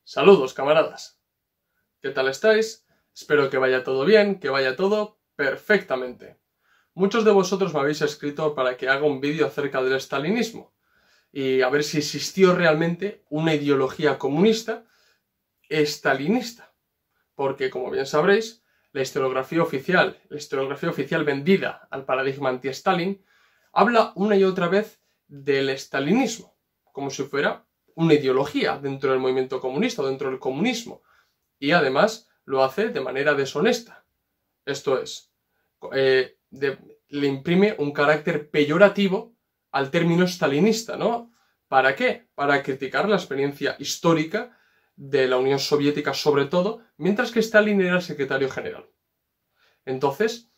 Saludos, camaradas. ¿Qué tal estáis? Espero que vaya todo bien, que vaya todo perfectamente. Muchos de vosotros me habéis escrito para que haga un vídeo acerca del estalinismo y a ver si existió realmente una ideología comunista estalinista. Porque, como bien sabréis, la historiografía oficial vendida al paradigma anti-Stalin, habla una y otra vez del estalinismo, como si fuera una ideología dentro del movimiento comunista o dentro del comunismo. Y además lo hace de manera deshonesta. Esto es, le imprime un carácter peyorativo al término stalinista, ¿no? ¿Para qué? Para criticar la experiencia histórica de la Unión Soviética sobre todo, mientras que Stalin era el secretario general. Entonces,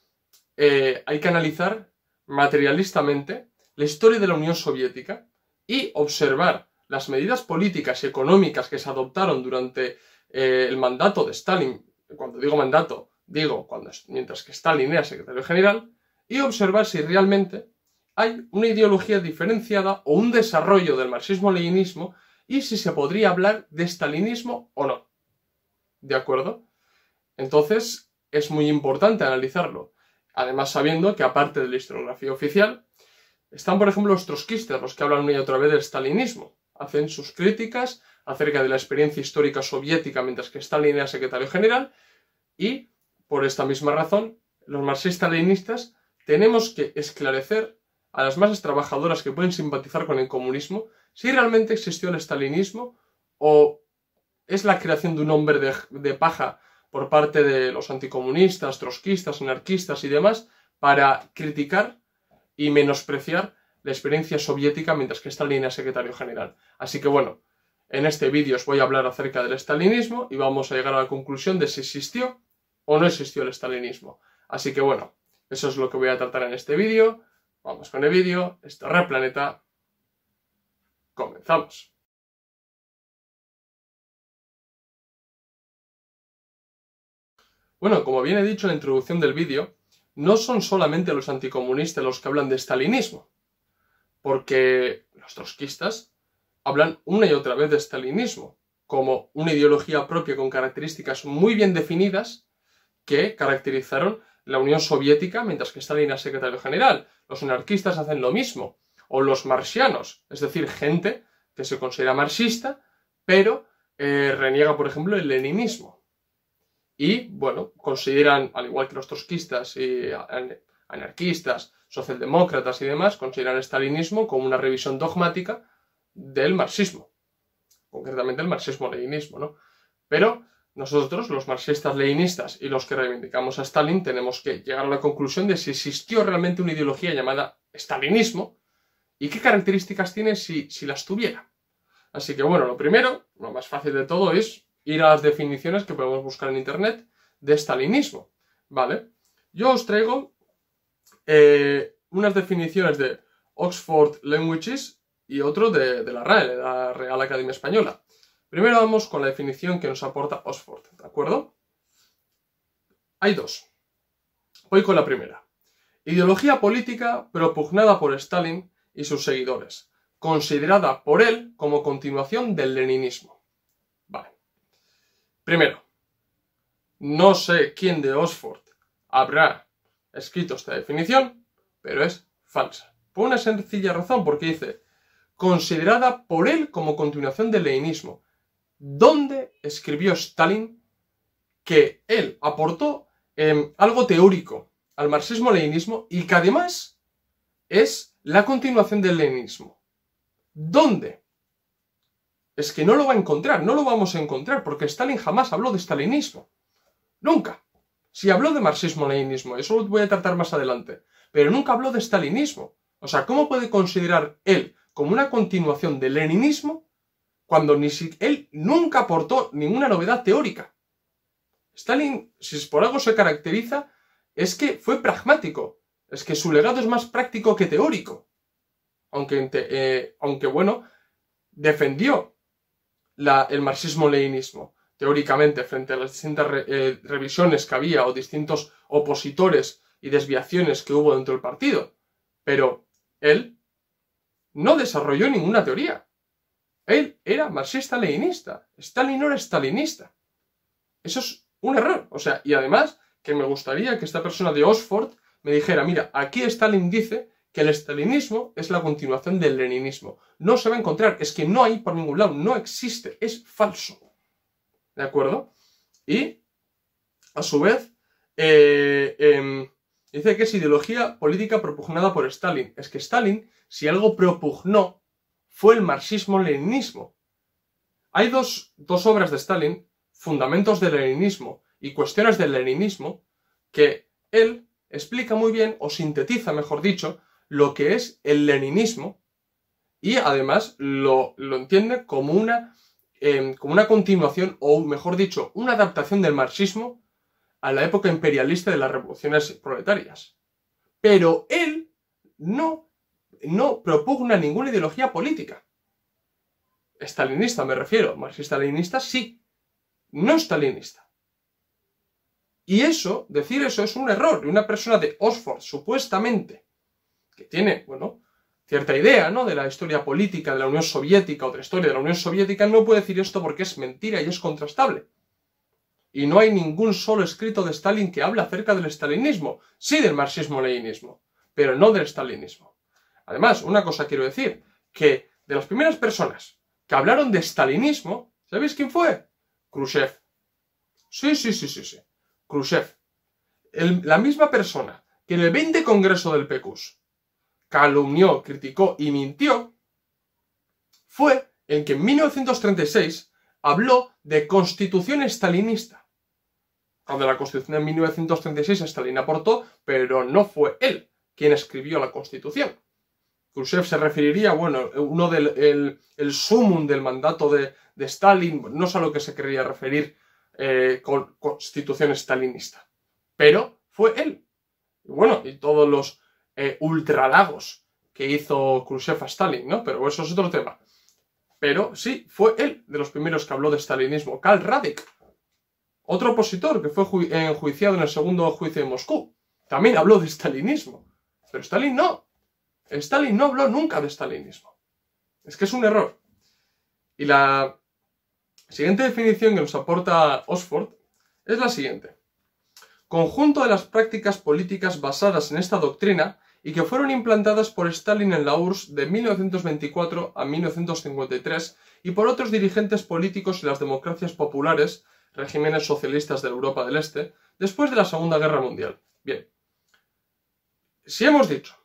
hay que analizar materialistamente la historia de la Unión Soviética y observar las medidas políticas y económicas que se adoptaron durante el mandato de Stalin. Cuando digo mandato, mientras que Stalin era secretario general, y observar si realmente hay una ideología diferenciada o un desarrollo del marxismo-leninismo y si se podría hablar de stalinismo o no. ¿De acuerdo? Entonces, es muy importante analizarlo. Además, sabiendo que aparte de la historiografía oficial, están, por ejemplo, los trotskistas, los que hablan una y otra vez del stalinismo. Hacen sus críticas acerca de la experiencia histórica soviética mientras que Stalin era secretario general y, por esta misma razón, los marxistas-leninistas tenemos que esclarecer a las masas trabajadoras que pueden simpatizar con el comunismo si realmente existió el stalinismo o es la creación de un hombre de paja por parte de los anticomunistas, trotskistas, anarquistas y demás para criticar y menospreciar la experiencia soviética mientras que Stalin era secretario general. Así que bueno, en este vídeo os voy a hablar acerca del stalinismo y vamos a llegar a la conclusión de si existió o no existió el stalinismo. Así que bueno, eso es lo que voy a tratar en este vídeo. Vamos con el vídeo. Esto es Red Planeta. Comenzamos. Bueno, como bien he dicho en la introducción del vídeo, no son solamente los anticomunistas los que hablan de stalinismo, porque los trotskistas hablan una y otra vez de stalinismo, como una ideología propia con características muy bien definidas que caracterizaron la Unión Soviética mientras que Stalin era secretario general. Los anarquistas hacen lo mismo, o los marxianos, es decir, gente que se considera marxista, pero reniega, por ejemplo, el leninismo. Y, bueno, consideran, al igual que los trotskistas y anarquistas, socialdemócratas y demás, consideran el stalinismo como una revisión dogmática del marxismo, concretamente el marxismo-leninismo, ¿no? Pero nosotros, los marxistas-leninistas y los que reivindicamos a Stalin, tenemos que llegar a la conclusión de si existió realmente una ideología llamada stalinismo y qué características tiene si las tuviera. Así que bueno, lo primero, lo más fácil de todo es ir a las definiciones que podemos buscar en internet de stalinismo, ¿vale? Yo os traigo unas definiciones de Oxford Languages y otro de la RAE, la Real Academia Española. Primero vamos con la definición que nos aporta Oxford, ¿de acuerdo? Hay dos. Voy con la primera. Ideología política propugnada por Stalin y sus seguidores, considerada por él como continuación del leninismo. Vale. Primero, no sé quién de Oxford habrá escrito esta definición, pero es falsa. Por una sencilla razón, porque dice, considerada por él como continuación del leninismo. ¿Dónde escribió Stalin que él aportó algo teórico al marxismo-leninismo y que además es la continuación del leninismo? ¿Dónde? Es que no lo va a encontrar, no lo vamos a encontrar, porque Stalin jamás habló de stalinismo. Nunca. Sí habló de marxismo-leninismo, eso lo voy a tratar más adelante, pero nunca habló de stalinismo. O sea, ¿cómo puede considerar él como una continuación del leninismo cuando él nunca aportó ninguna novedad teórica? Stalin, si por algo se caracteriza, es que fue pragmático. Es que su legado es más práctico que teórico. Aunque bueno, defendió el marxismo-leninismo teóricamente frente a las distintas revisiones que había o distintos opositores y desviaciones que hubo dentro del partido. Pero él no desarrolló ninguna teoría. Él era marxista-leninista. Stalin no era stalinista. Eso es un error. O sea, y además que me gustaría que esta persona de Oxford me dijera, mira, aquí Stalin dice que el stalinismo es la continuación del leninismo. No se va a encontrar, es que no hay por ningún lado, no existe, es falso. ¿De acuerdo? Y, a su vez, dice que es ideología política propugnada por Stalin. Es que Stalin, si algo propugnó, fue el marxismo-leninismo. Hay dos obras de Stalin, Fundamentos del leninismo y Cuestiones del leninismo, que él explica muy bien, o sintetiza, mejor dicho, lo que es el leninismo y además lo entiende como una continuación, o mejor dicho, una adaptación del marxismo a la época imperialista de las revoluciones proletarias. Pero él no propugna ninguna ideología política. Stalinista me refiero, marxista-leninista sí, no stalinista. Y eso, decir eso es un error de una persona de Oxford, supuestamente, que tiene, bueno, cierta idea, ¿no?, de la historia política de la Unión Soviética, otra historia de la Unión Soviética, no puede decir esto porque es mentira y es contrastable. Y no hay ningún solo escrito de Stalin que hable acerca del stalinismo, sí del marxismo-leninismo, pero no del stalinismo. Además, una cosa quiero decir, que de las primeras personas que hablaron de stalinismo, ¿sabéis quién fue? Khrushchev. Sí. Khrushchev. La misma persona que en el 20 Congreso del PQS calumnió, criticó y mintió, fue el que en 1936 habló de constitución estalinista. Cuando la constitución de 1936 Stalin aportó, pero no fue él quien escribió la constitución. Khrushchev se referiría, bueno, uno del el sumum del mandato de Stalin, no sé a lo que se quería referir con constitución stalinista, pero fue él. Y bueno, y todos los ultralagos que hizo Khrushchev a Stalin, ¿no? Pero eso es otro tema. Pero sí, fue él de los primeros que habló de stalinismo. Karl Radek, otro opositor que fue enjuiciado en el segundo juicio de Moscú, también habló de stalinismo. Pero Stalin no. Stalin no habló nunca de stalinismo. Es que es un error. Y la siguiente definición que nos aporta Oxford es la siguiente. Conjunto de las prácticas políticas basadas en esta doctrina y que fueron implantadas por Stalin en la URSS de 1924 a 1953 y por otros dirigentes políticos en las democracias populares, regímenes socialistas de Europa del Este, después de la Segunda Guerra Mundial. Bien, si hemos dicho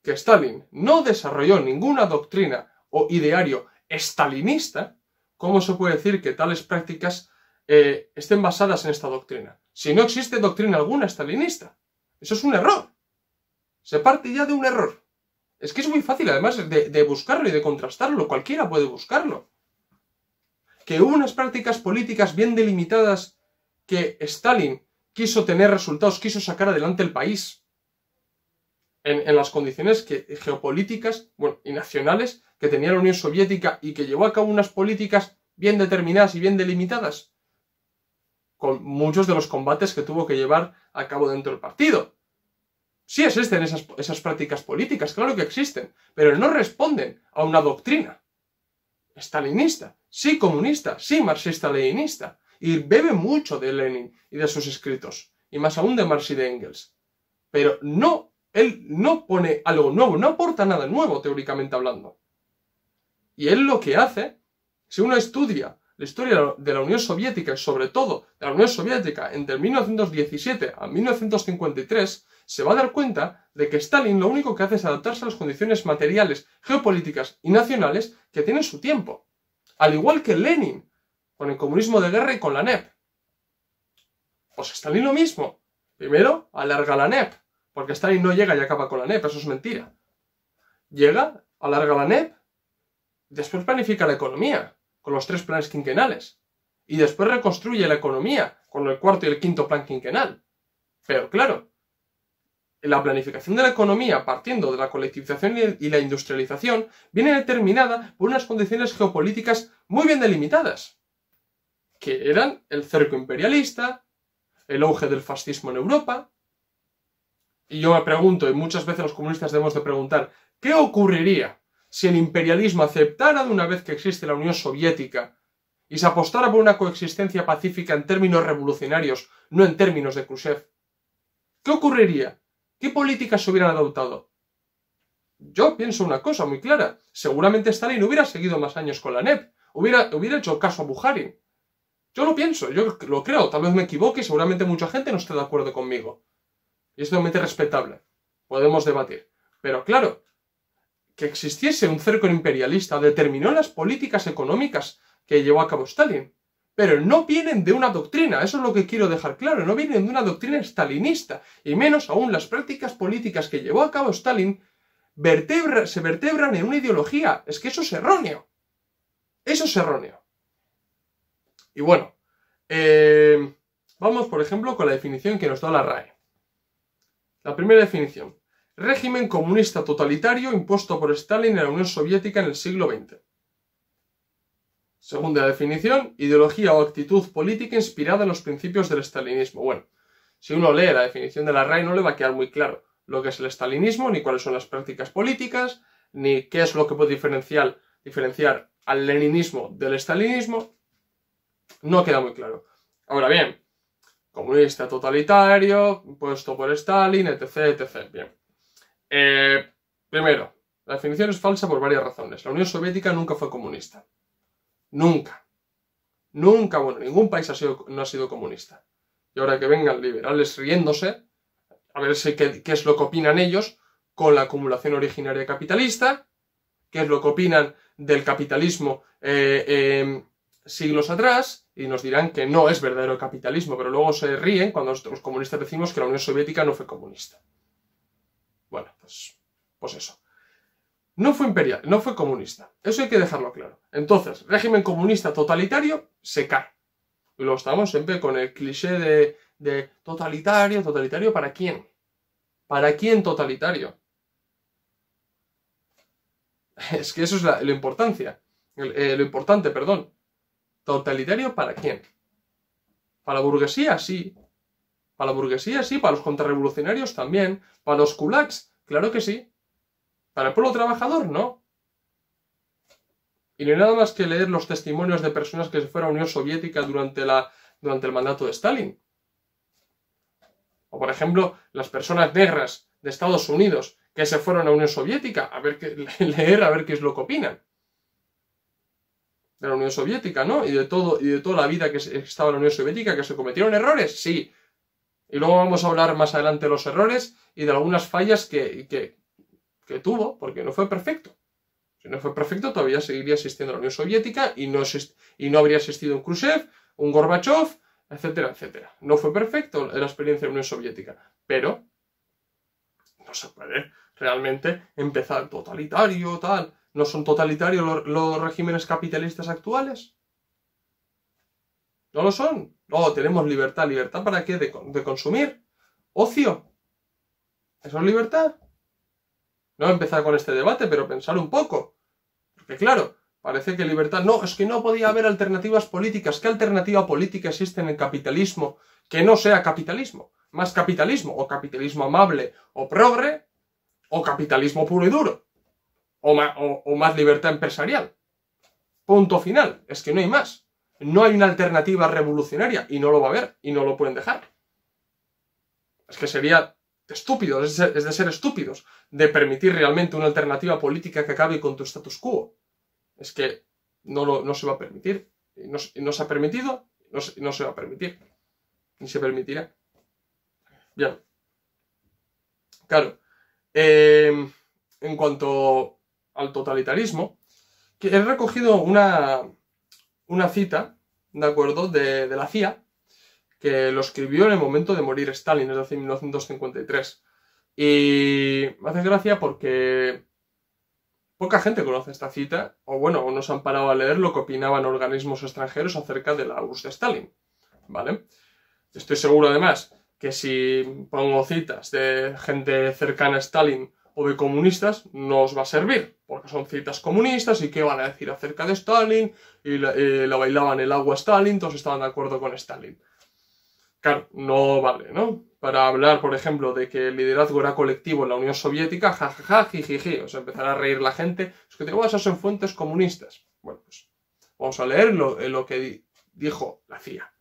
que Stalin no desarrolló ninguna doctrina o ideario stalinista, ¿cómo se puede decir que tales prácticas estén basadas en esta doctrina? Si no existe doctrina alguna stalinista. Eso es un error. Se parte ya de un error. Es que es muy fácil, además, de buscarlo y de contrastarlo. Cualquiera puede buscarlo. Que hubo unas prácticas políticas bien delimitadas que Stalin quiso tener resultados, quiso sacar adelante el país en las condiciones geopolíticas, bueno, y nacionales que tenía la Unión Soviética, y que llevó a cabo unas políticas bien determinadas y bien delimitadas, con muchos de los combates que tuvo que llevar a cabo dentro del partido. Sí existen esas prácticas políticas, claro que existen, pero no responden a una doctrina stalinista, sí comunista, sí marxista-leninista, y bebe mucho de Lenin y de sus escritos, y más aún de Marx y de Engels. Pero no, él no pone algo nuevo, no aporta nada nuevo teóricamente hablando. Y él lo que hace, si uno estudia la historia de la Unión Soviética, y sobre todo de la Unión Soviética entre 1917 a 1953, se va a dar cuenta de que Stalin lo único que hace es adaptarse a las condiciones materiales, geopolíticas y nacionales que tiene su tiempo. Al igual que Lenin, con el comunismo de guerra y con la NEP. Pues Stalin lo mismo. Primero, alarga la NEP, porque Stalin no llega y acaba con la NEP, eso es mentira. Llega, alarga la NEP, después planifica la economía, con los 3 planes quinquenales, y después reconstruye la economía, con el 4º y el 5º plan quinquenal. Pero claro, la planificación de la economía, partiendo de la colectivización y la industrialización, viene determinada por unas condiciones geopolíticas muy bien delimitadas, que eran el cerco imperialista, el auge del fascismo en Europa. Y yo me pregunto, y muchas veces los comunistas debemos de preguntar, ¿qué ocurriría si el imperialismo aceptara de una vez que existe la Unión Soviética y se apostara por una coexistencia pacífica en términos revolucionarios, no en términos de Khrushchev, ¿qué ocurriría? ¿Qué políticas se hubieran adoptado? Yo pienso una cosa muy clara. Seguramente Stalin hubiera seguido más años con la NEP. Hubiera hecho caso a Bukharin. Yo lo pienso, yo lo creo. Tal vez me equivoque y seguramente mucha gente no esté de acuerdo conmigo. Y es totalmente respetable. Podemos debatir. Pero claro, que existiese un cerco imperialista determinó las políticas económicas que llevó a cabo Stalin. Pero no vienen de una doctrina, eso es lo que quiero dejar claro, no vienen de una doctrina stalinista. Y menos aún las prácticas políticas que llevó a cabo Stalin se vertebran en una ideología. Es que eso es erróneo. Eso es erróneo. Y bueno, vamos por ejemplo con la definición que nos da la RAE. La primera definición. Régimen comunista totalitario impuesto por Stalin en la Unión Soviética en el siglo XX. Segunda definición. Ideología o actitud política inspirada en los principios del estalinismo. Bueno, si uno lee la definición de la RAE no le va a quedar muy claro lo que es el estalinismo, ni cuáles son las prácticas políticas, ni qué es lo que puede diferenciar al leninismo del estalinismo. No queda muy claro. Ahora bien, comunista totalitario, impuesto por Stalin, etc, etc. Bien. Primero, la definición es falsa por varias razones. La Unión Soviética nunca fue comunista. Nunca. Nunca, bueno, ningún país no ha sido comunista. Y ahora que vengan liberales riéndose, a ver qué es lo que opinan ellos con la acumulación originaria capitalista, qué es lo que opinan del capitalismo siglos atrás, y nos dirán que no es verdadero capitalismo, pero luego se ríen cuando los comunistas decimos que la Unión Soviética no fue comunista. Bueno, pues eso. No fue imperial, no fue comunista. Eso hay que dejarlo claro. Entonces, régimen comunista totalitario se cae. Y luego estamos siempre con el cliché de totalitario. ¿Totalitario para quién? ¿Para quién totalitario? Es que eso es lo importante, perdón. ¿Totalitario para quién? ¿Para la burguesía? Sí. ¿Para la burguesía? Sí. ¿Para los contrarrevolucionarios? También. ¿Para los kulaks? Claro que sí. ¿Para el pueblo trabajador? No. Y no hay nada más que leer los testimonios de personas que se fueron a la Unión Soviética durante el mandato de Stalin. O, por ejemplo, las personas negras de Estados Unidos que se fueron a la Unión Soviética, a ver qué es lo que opinan de la Unión Soviética, ¿no? Y de toda la vida que estaba en la Unión Soviética, que se cometieron errores, sí. Y luego vamos a hablar más adelante de los errores y de algunas fallas que tuvo, porque no fue perfecto. Si no fue perfecto, todavía seguiría existiendo la Unión Soviética y no habría existido un Khrushchev, un Gorbachev, etcétera, etcétera. No fue perfecto la experiencia de la Unión Soviética, pero no se puede realmente empezar totalitario, tal. ¿No son totalitarios los regímenes capitalistas actuales? ¿No lo son? No, tenemos libertad. ¿Libertad para qué? ¿De consumir? ¿Ocio? ¿Eso es libertad? No empezar con este debate, pero pensar un poco. Porque claro, parece que libertad... No, es que no podía haber alternativas políticas. ¿Qué alternativa política existe en el capitalismo que no sea capitalismo? Más capitalismo, o capitalismo amable o progre, o capitalismo puro y duro. O más libertad empresarial. Punto final. Es que no hay más. No hay una alternativa revolucionaria y no lo va a haber y no lo pueden dejar. Es que sería estúpido, es de ser estúpidos, de permitir realmente una alternativa política que acabe con tu status quo. Es que no se va a permitir. Y no se ha permitido, no se va a permitir. Ni se permitirá. Bien. Claro. En cuanto al totalitarismo, que he recogido una cita, ¿de acuerdo?, de la CIA, que lo escribió en el momento de morir Stalin, es decir, en 1953. Y me hace gracia porque poca gente conoce esta cita, o bueno, no se han parado a leer lo que opinaban organismos extranjeros acerca de la URSS de Stalin, ¿vale? Estoy seguro, además, que si pongo citas de gente cercana a Stalin o de comunistas, no os va a servir, porque son citas comunistas y qué van a decir acerca de Stalin, y la bailaban el agua a Stalin, todos estaban de acuerdo con Stalin. Claro, no vale, ¿no? para hablar, por ejemplo, de que el liderazgo era colectivo en la Unión Soviética, jajaja, jijiji, o sea, empezará a reír la gente, es que esas son fuentes comunistas. Bueno, pues vamos a leer lo que dijo la CIA.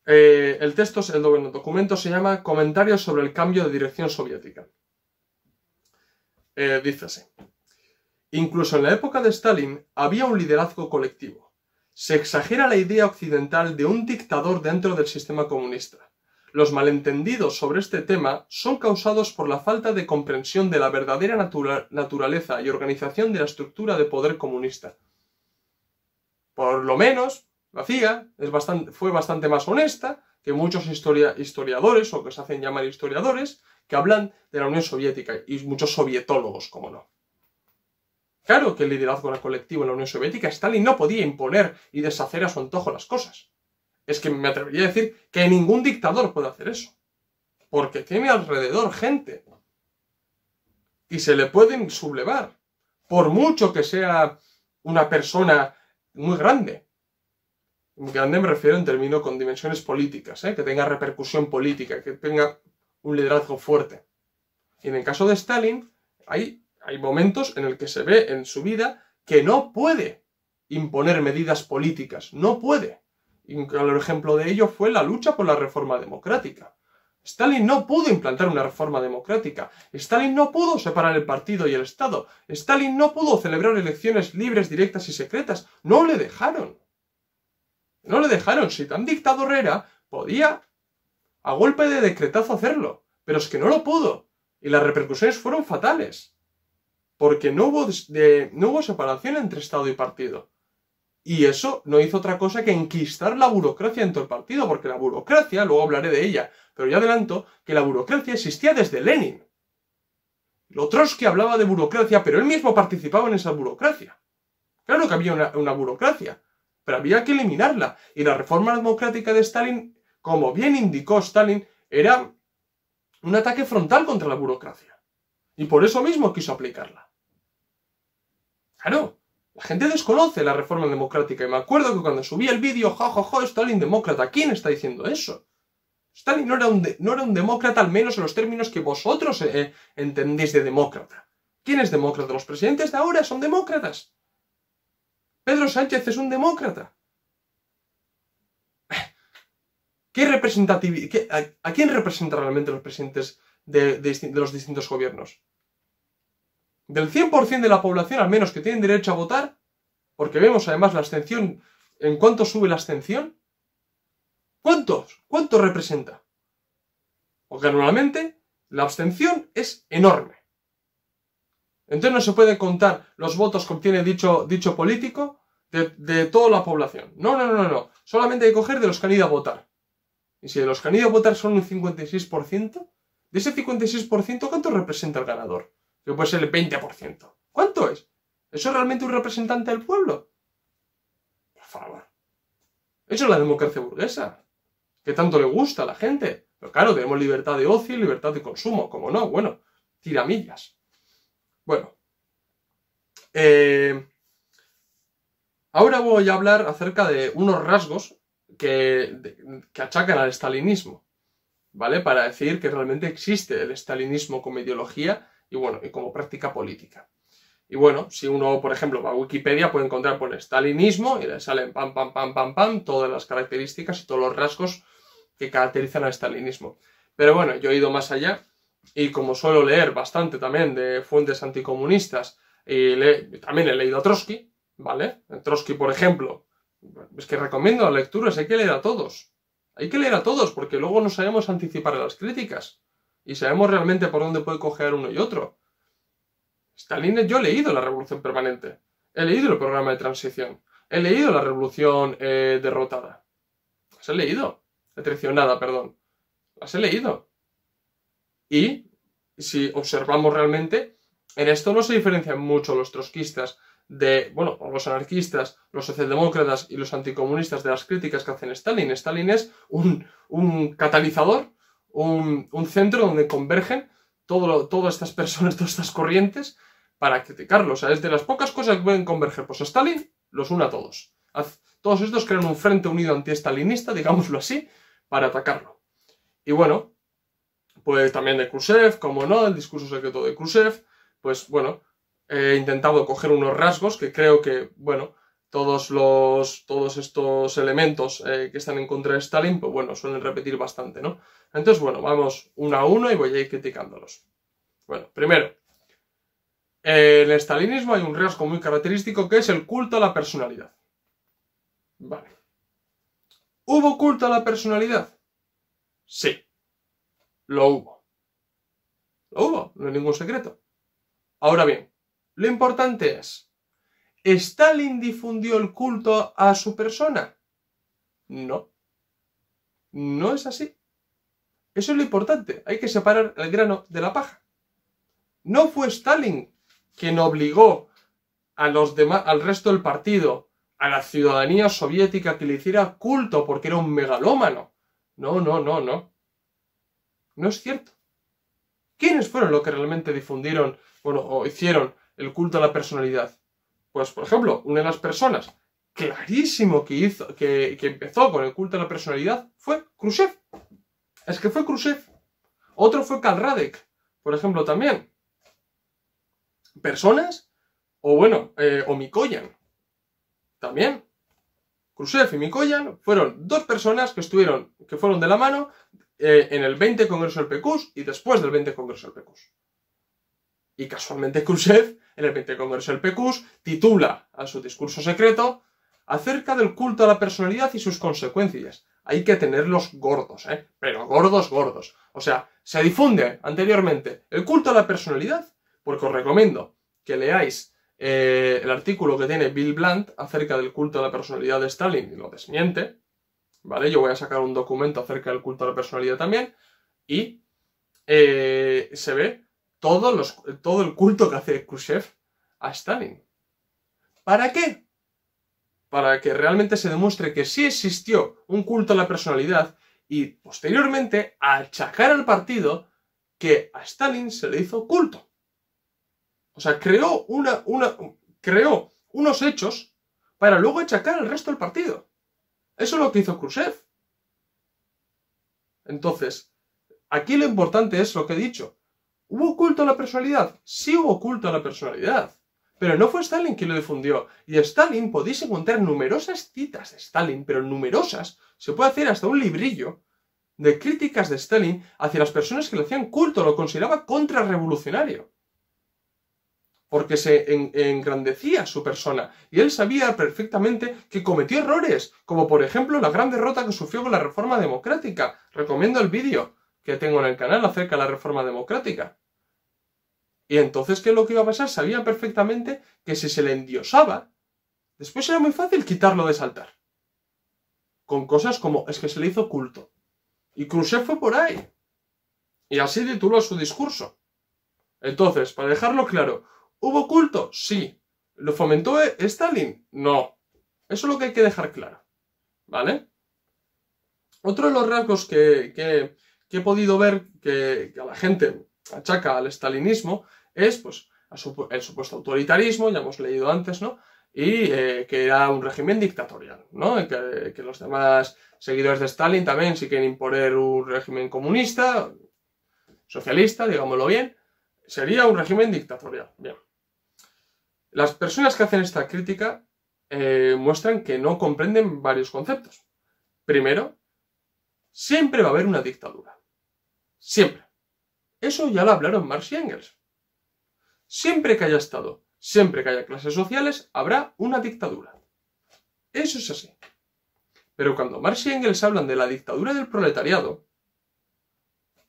El documento se llama Comentarios sobre el cambio de dirección soviética. Dice así. Incluso en la época de Stalin había un liderazgo colectivo. Se exagera la idea occidental de un dictador dentro del sistema comunista. Los malentendidos sobre este tema son causados por la falta de comprensión de la verdadera naturaleza y organización de la estructura de poder comunista. Por lo menos, la CIA fue bastante más honesta que muchos historiadores, o que se hacen llamar historiadores, que hablan de la Unión Soviética, y muchos sovietólogos, como no. Claro que el liderazgo era colectivo en la Unión Soviética. Stalin no podía imponer y deshacer a su antojo las cosas. Es que me atrevería a decir que ningún dictador puede hacer eso. Porque tiene alrededor gente. Y se le pueden sublevar. Por mucho que sea una persona muy grande. Muy grande me refiero en términos con dimensiones políticas, que tenga repercusión política, que tenga un liderazgo fuerte. Y en el caso de Stalin, hay momentos en el que se ve en su vida que no puede imponer medidas políticas, no puede. Y el ejemplo de ello fue la lucha por la reforma democrática. Stalin no pudo implantar una reforma democrática. Stalin no pudo separar el partido y el Estado. Stalin no pudo celebrar elecciones libres, directas y secretas. No le dejaron. No le dejaron. Si tan dictador era, podía a golpe de decretazo hacerlo. Pero es que no lo pudo. Y las repercusiones fueron fatales. Porque no hubo separación entre Estado y partido. Y eso no hizo otra cosa que enquistar la burocracia dentro del partido, porque la burocracia, luego hablaré de ella, pero ya adelanto que la burocracia existía desde Lenin. Trotsky hablaba de burocracia, pero él mismo participaba en esa burocracia. Claro que había una burocracia, pero había que eliminarla. Y la reforma democrática de Stalin, como bien indicó Stalin, era un ataque frontal contra la burocracia. Y por eso mismo quiso aplicarla. Claro. La gente desconoce la reforma democrática y me acuerdo que cuando subí el vídeo, Stalin demócrata, ¿quién está diciendo eso? Stalin no era un demócrata, al menos en los términos que vosotros entendéis de demócrata. ¿Quién es demócrata? Los presidentes de ahora son demócratas. Pedro Sánchez es un demócrata. ¿Qué representatividad? ¿A quién representan realmente los presidentes de los distintos gobiernos? Del 100% de la población, al menos, que tienen derecho a votar, porque vemos además la abstención, ¿en cuánto sube la abstención? ¿Cuánto representa? Porque normalmente la abstención es enorme. Entonces no se puede contar los votos que obtiene dicho político de toda la población. No. Solamente hay que coger de los que han ido a votar. Y si de los que han ido a votar son un 56%, de ese 56%, ¿cuánto representa el ganador? Que puede ser el 20%. ¿Cuánto es? ¿Eso es realmente un representante del pueblo? Por favor. Eso es la democracia burguesa. Que tanto le gusta a la gente. Pero claro, tenemos libertad de ocio y libertad de consumo. ¿Cómo no? Bueno, tiramillas. Bueno. Ahora voy a hablar acerca de unos rasgos que achacan al stalinismo. ¿Vale? Para decir que realmente existe el stalinismo como ideología y como práctica política. Y bueno, si uno, por ejemplo, va a Wikipedia, puede encontrar por stalinismo y le salen pam, todas las características y todos los rasgos que caracterizan al stalinismo. Pero bueno, yo he ido más allá y como suelo leer bastante también de fuentes anticomunistas y también he leído a Trotsky, ¿vale? Trotsky, por ejemplo, es que recomiendo lecturas, hay que leer a todos. Hay que leer a todos porque luego no sabemos anticipar a las críticas. Y sabemos realmente por dónde puede coger uno y otro. Stalin, yo he leído La Revolución Permanente. He leído el programa de transición. He leído La Revolución Derrotada. Las he leído. Traicionada, perdón. Las he leído. Y si observamos realmente, en esto no se diferencian mucho los trotskistas los anarquistas, los socialdemócratas y los anticomunistas de las críticas que hacen Stalin. Stalin es un catalizador, un centro donde convergen todas estas personas, todas estas corrientes para criticarlo. O sea, es de las pocas cosas que pueden converger. Pues Stalin los une a todos. Todos estos crean un frente unido anti-stalinista, digámoslo así, para atacarlo. Y bueno, pues también de Khrushchev, como no, el discurso secreto de Khrushchev, pues bueno, he intentado coger unos rasgos que creo que, bueno, todos estos elementos que están en contra de Stalin, pues bueno, suelen repetir bastante, ¿no? Entonces, bueno, vamos uno a uno y voy a ir criticándolos. Bueno, primero, en el stalinismo hay un rasgo muy característico que es el culto a la personalidad. Vale. ¿Hubo culto a la personalidad? Sí, lo hubo. Lo hubo, no hay ningún secreto. Ahora bien, lo importante es, ¿Stalin difundió el culto a su persona? No. No es así. Eso es lo importante. Hay que separar el grano de la paja. No fue Stalin quien obligó a los demás, al resto del partido, a la ciudadanía soviética que le hiciera culto porque era un megalómano. No. No es cierto. ¿Quiénes fueron los que realmente difundieron, bueno, o hicieron el culto a la personalidad? Pues, por ejemplo, una de las personas clarísimo que empezó con el culto a la personalidad fue Khrushchev. Es que fue Khrushchev. Otro fue Karl Radek, por ejemplo, también. Personas, o bueno, o Mikoyan. También. Khrushchev y Mikoyan fueron dos personas que fueron de la mano en el 20 Congreso del PQS y después del 20 Congreso del PQS. Y casualmente Khrushchev, en el 20 Congreso del PQS, titula a su discurso secreto acerca del culto a la personalidad y sus consecuencias. Hay que tenerlos gordos, pero gordos. O sea, se difunde anteriormente el culto a la personalidad, porque os recomiendo que leáis el artículo que tiene Bill Blunt acerca del culto a la personalidad de Stalin y lo desmiente, ¿vale? Yo voy a sacar un documento acerca del culto a la personalidad también y se ve todo el culto que hace Khrushchev a Stalin. ¿Para qué? Para que realmente se demuestre que sí existió un culto a la personalidad y posteriormente achacar al partido que a Stalin se le hizo culto. O sea, creó unos hechos para luego achacar al resto del partido. Eso es lo que hizo Khrushchev. Entonces, aquí lo importante es lo que he dicho. ¿Hubo culto a la personalidad? Sí hubo culto a la personalidad. Pero no fue Stalin quien lo difundió. Y de Stalin podéis encontrar numerosas citas de Stalin, pero numerosas. Se puede hacer hasta un librillo de críticas de Stalin hacia las personas que le hacían culto, lo consideraba contrarrevolucionario. Porque se engrandecía su persona. Y él sabía perfectamente que cometió errores, como por ejemplo la gran derrota que sufrió con la reforma democrática. Recomiendo el vídeo que tengo en el canal acerca de la reforma democrática. Y entonces, ¿qué es lo que iba a pasar? Sabía perfectamente que si se le endiosaba, después era muy fácil quitarlo de saltar. Con cosas como, es que se le hizo culto. Y Khrushchev fue por ahí. Y así tituló su discurso. Entonces, para dejarlo claro, ¿hubo culto? Sí. ¿Lo fomentó Stalin? No. Eso es lo que hay que dejar claro. ¿Vale? Otro de los rasgos que he podido ver que a la gente achaca al stalinismo es pues el supuesto autoritarismo, ya hemos leído antes, ¿no? Y que era un régimen dictatorial, ¿no? Y que los demás seguidores de Stalin también si quieren imponer un régimen comunista, socialista, digámoslo bien, sería un régimen dictatorial. Bien. Las personas que hacen esta crítica muestran que no comprenden varios conceptos. Primero, siempre va a haber una dictadura. Siempre. Eso ya lo hablaron Marx y Engels. Siempre que haya Estado, siempre que haya clases sociales, habrá una dictadura. Eso es así. Pero cuando Marx y Engels hablan de la dictadura del proletariado,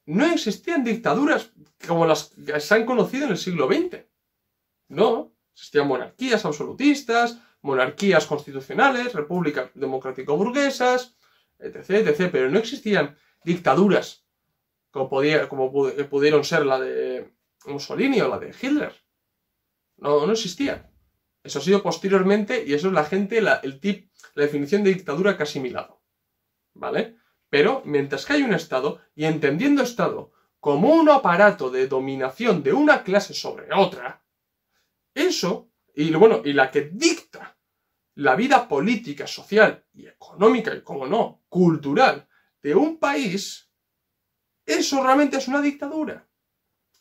no existían dictaduras como las que se han conocido en el siglo XX. No, existían monarquías absolutistas, monarquías constitucionales, repúblicas democrático-burguesas, etc., pero no existían dictaduras como pudieron ser la de Mussolini o la de Hitler. No existían. Eso ha sido posteriormente y eso es la definición de dictadura que ha asimilado. ¿Vale? Pero mientras que hay un Estado, y entendiendo Estado como un aparato de dominación de una clase sobre otra, eso, y la que dicta la vida política, social y económica, y como no, cultural de un país, Eso realmente es una dictadura.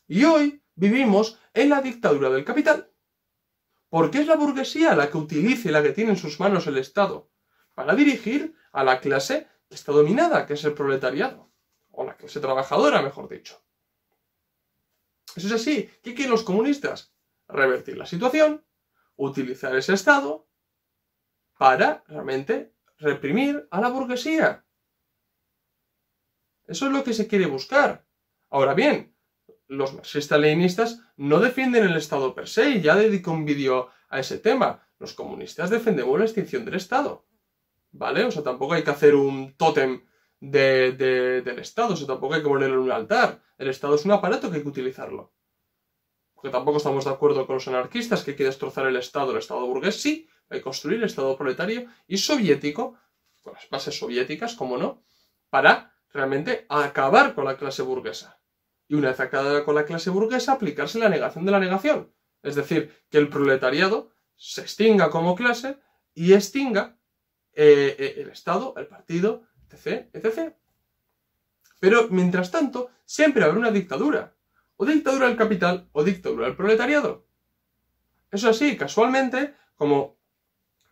Y hoy vivimos en la dictadura del capital. Porque es la burguesía la que utiliza y la que tiene en sus manos el Estado para dirigir a la clase que está dominada, que es el proletariado. O la clase trabajadora, mejor dicho. Eso es así. ¿Qué quieren los comunistas? Revertir la situación, utilizar ese Estado para realmente reprimir a la burguesía. Eso es lo que se quiere buscar. Ahora bien, los marxistas-leninistas no defienden el Estado per se, y ya dedico un vídeo a ese tema. Los comunistas defendemos la extinción del Estado, ¿vale? O sea, tampoco hay que hacer un tótem del Estado, o sea, tampoco hay que ponerlo en un altar. El Estado es un aparato que hay que utilizarlo. Porque tampoco estamos de acuerdo con los anarquistas que hay que destrozar el Estado burgués. Sí, hay que construir el Estado proletario y soviético, con las bases soviéticas, como no, para realmente acabar con la clase burguesa. Y una vez acabada con la clase burguesa, aplicarse la negación de la negación. Es decir, que el proletariado se extinga como clase y extinga el Estado, el partido, etc., etc. Pero, mientras tanto, siempre habrá una dictadura. O dictadura del capital o dictadura del proletariado. Eso así, casualmente, como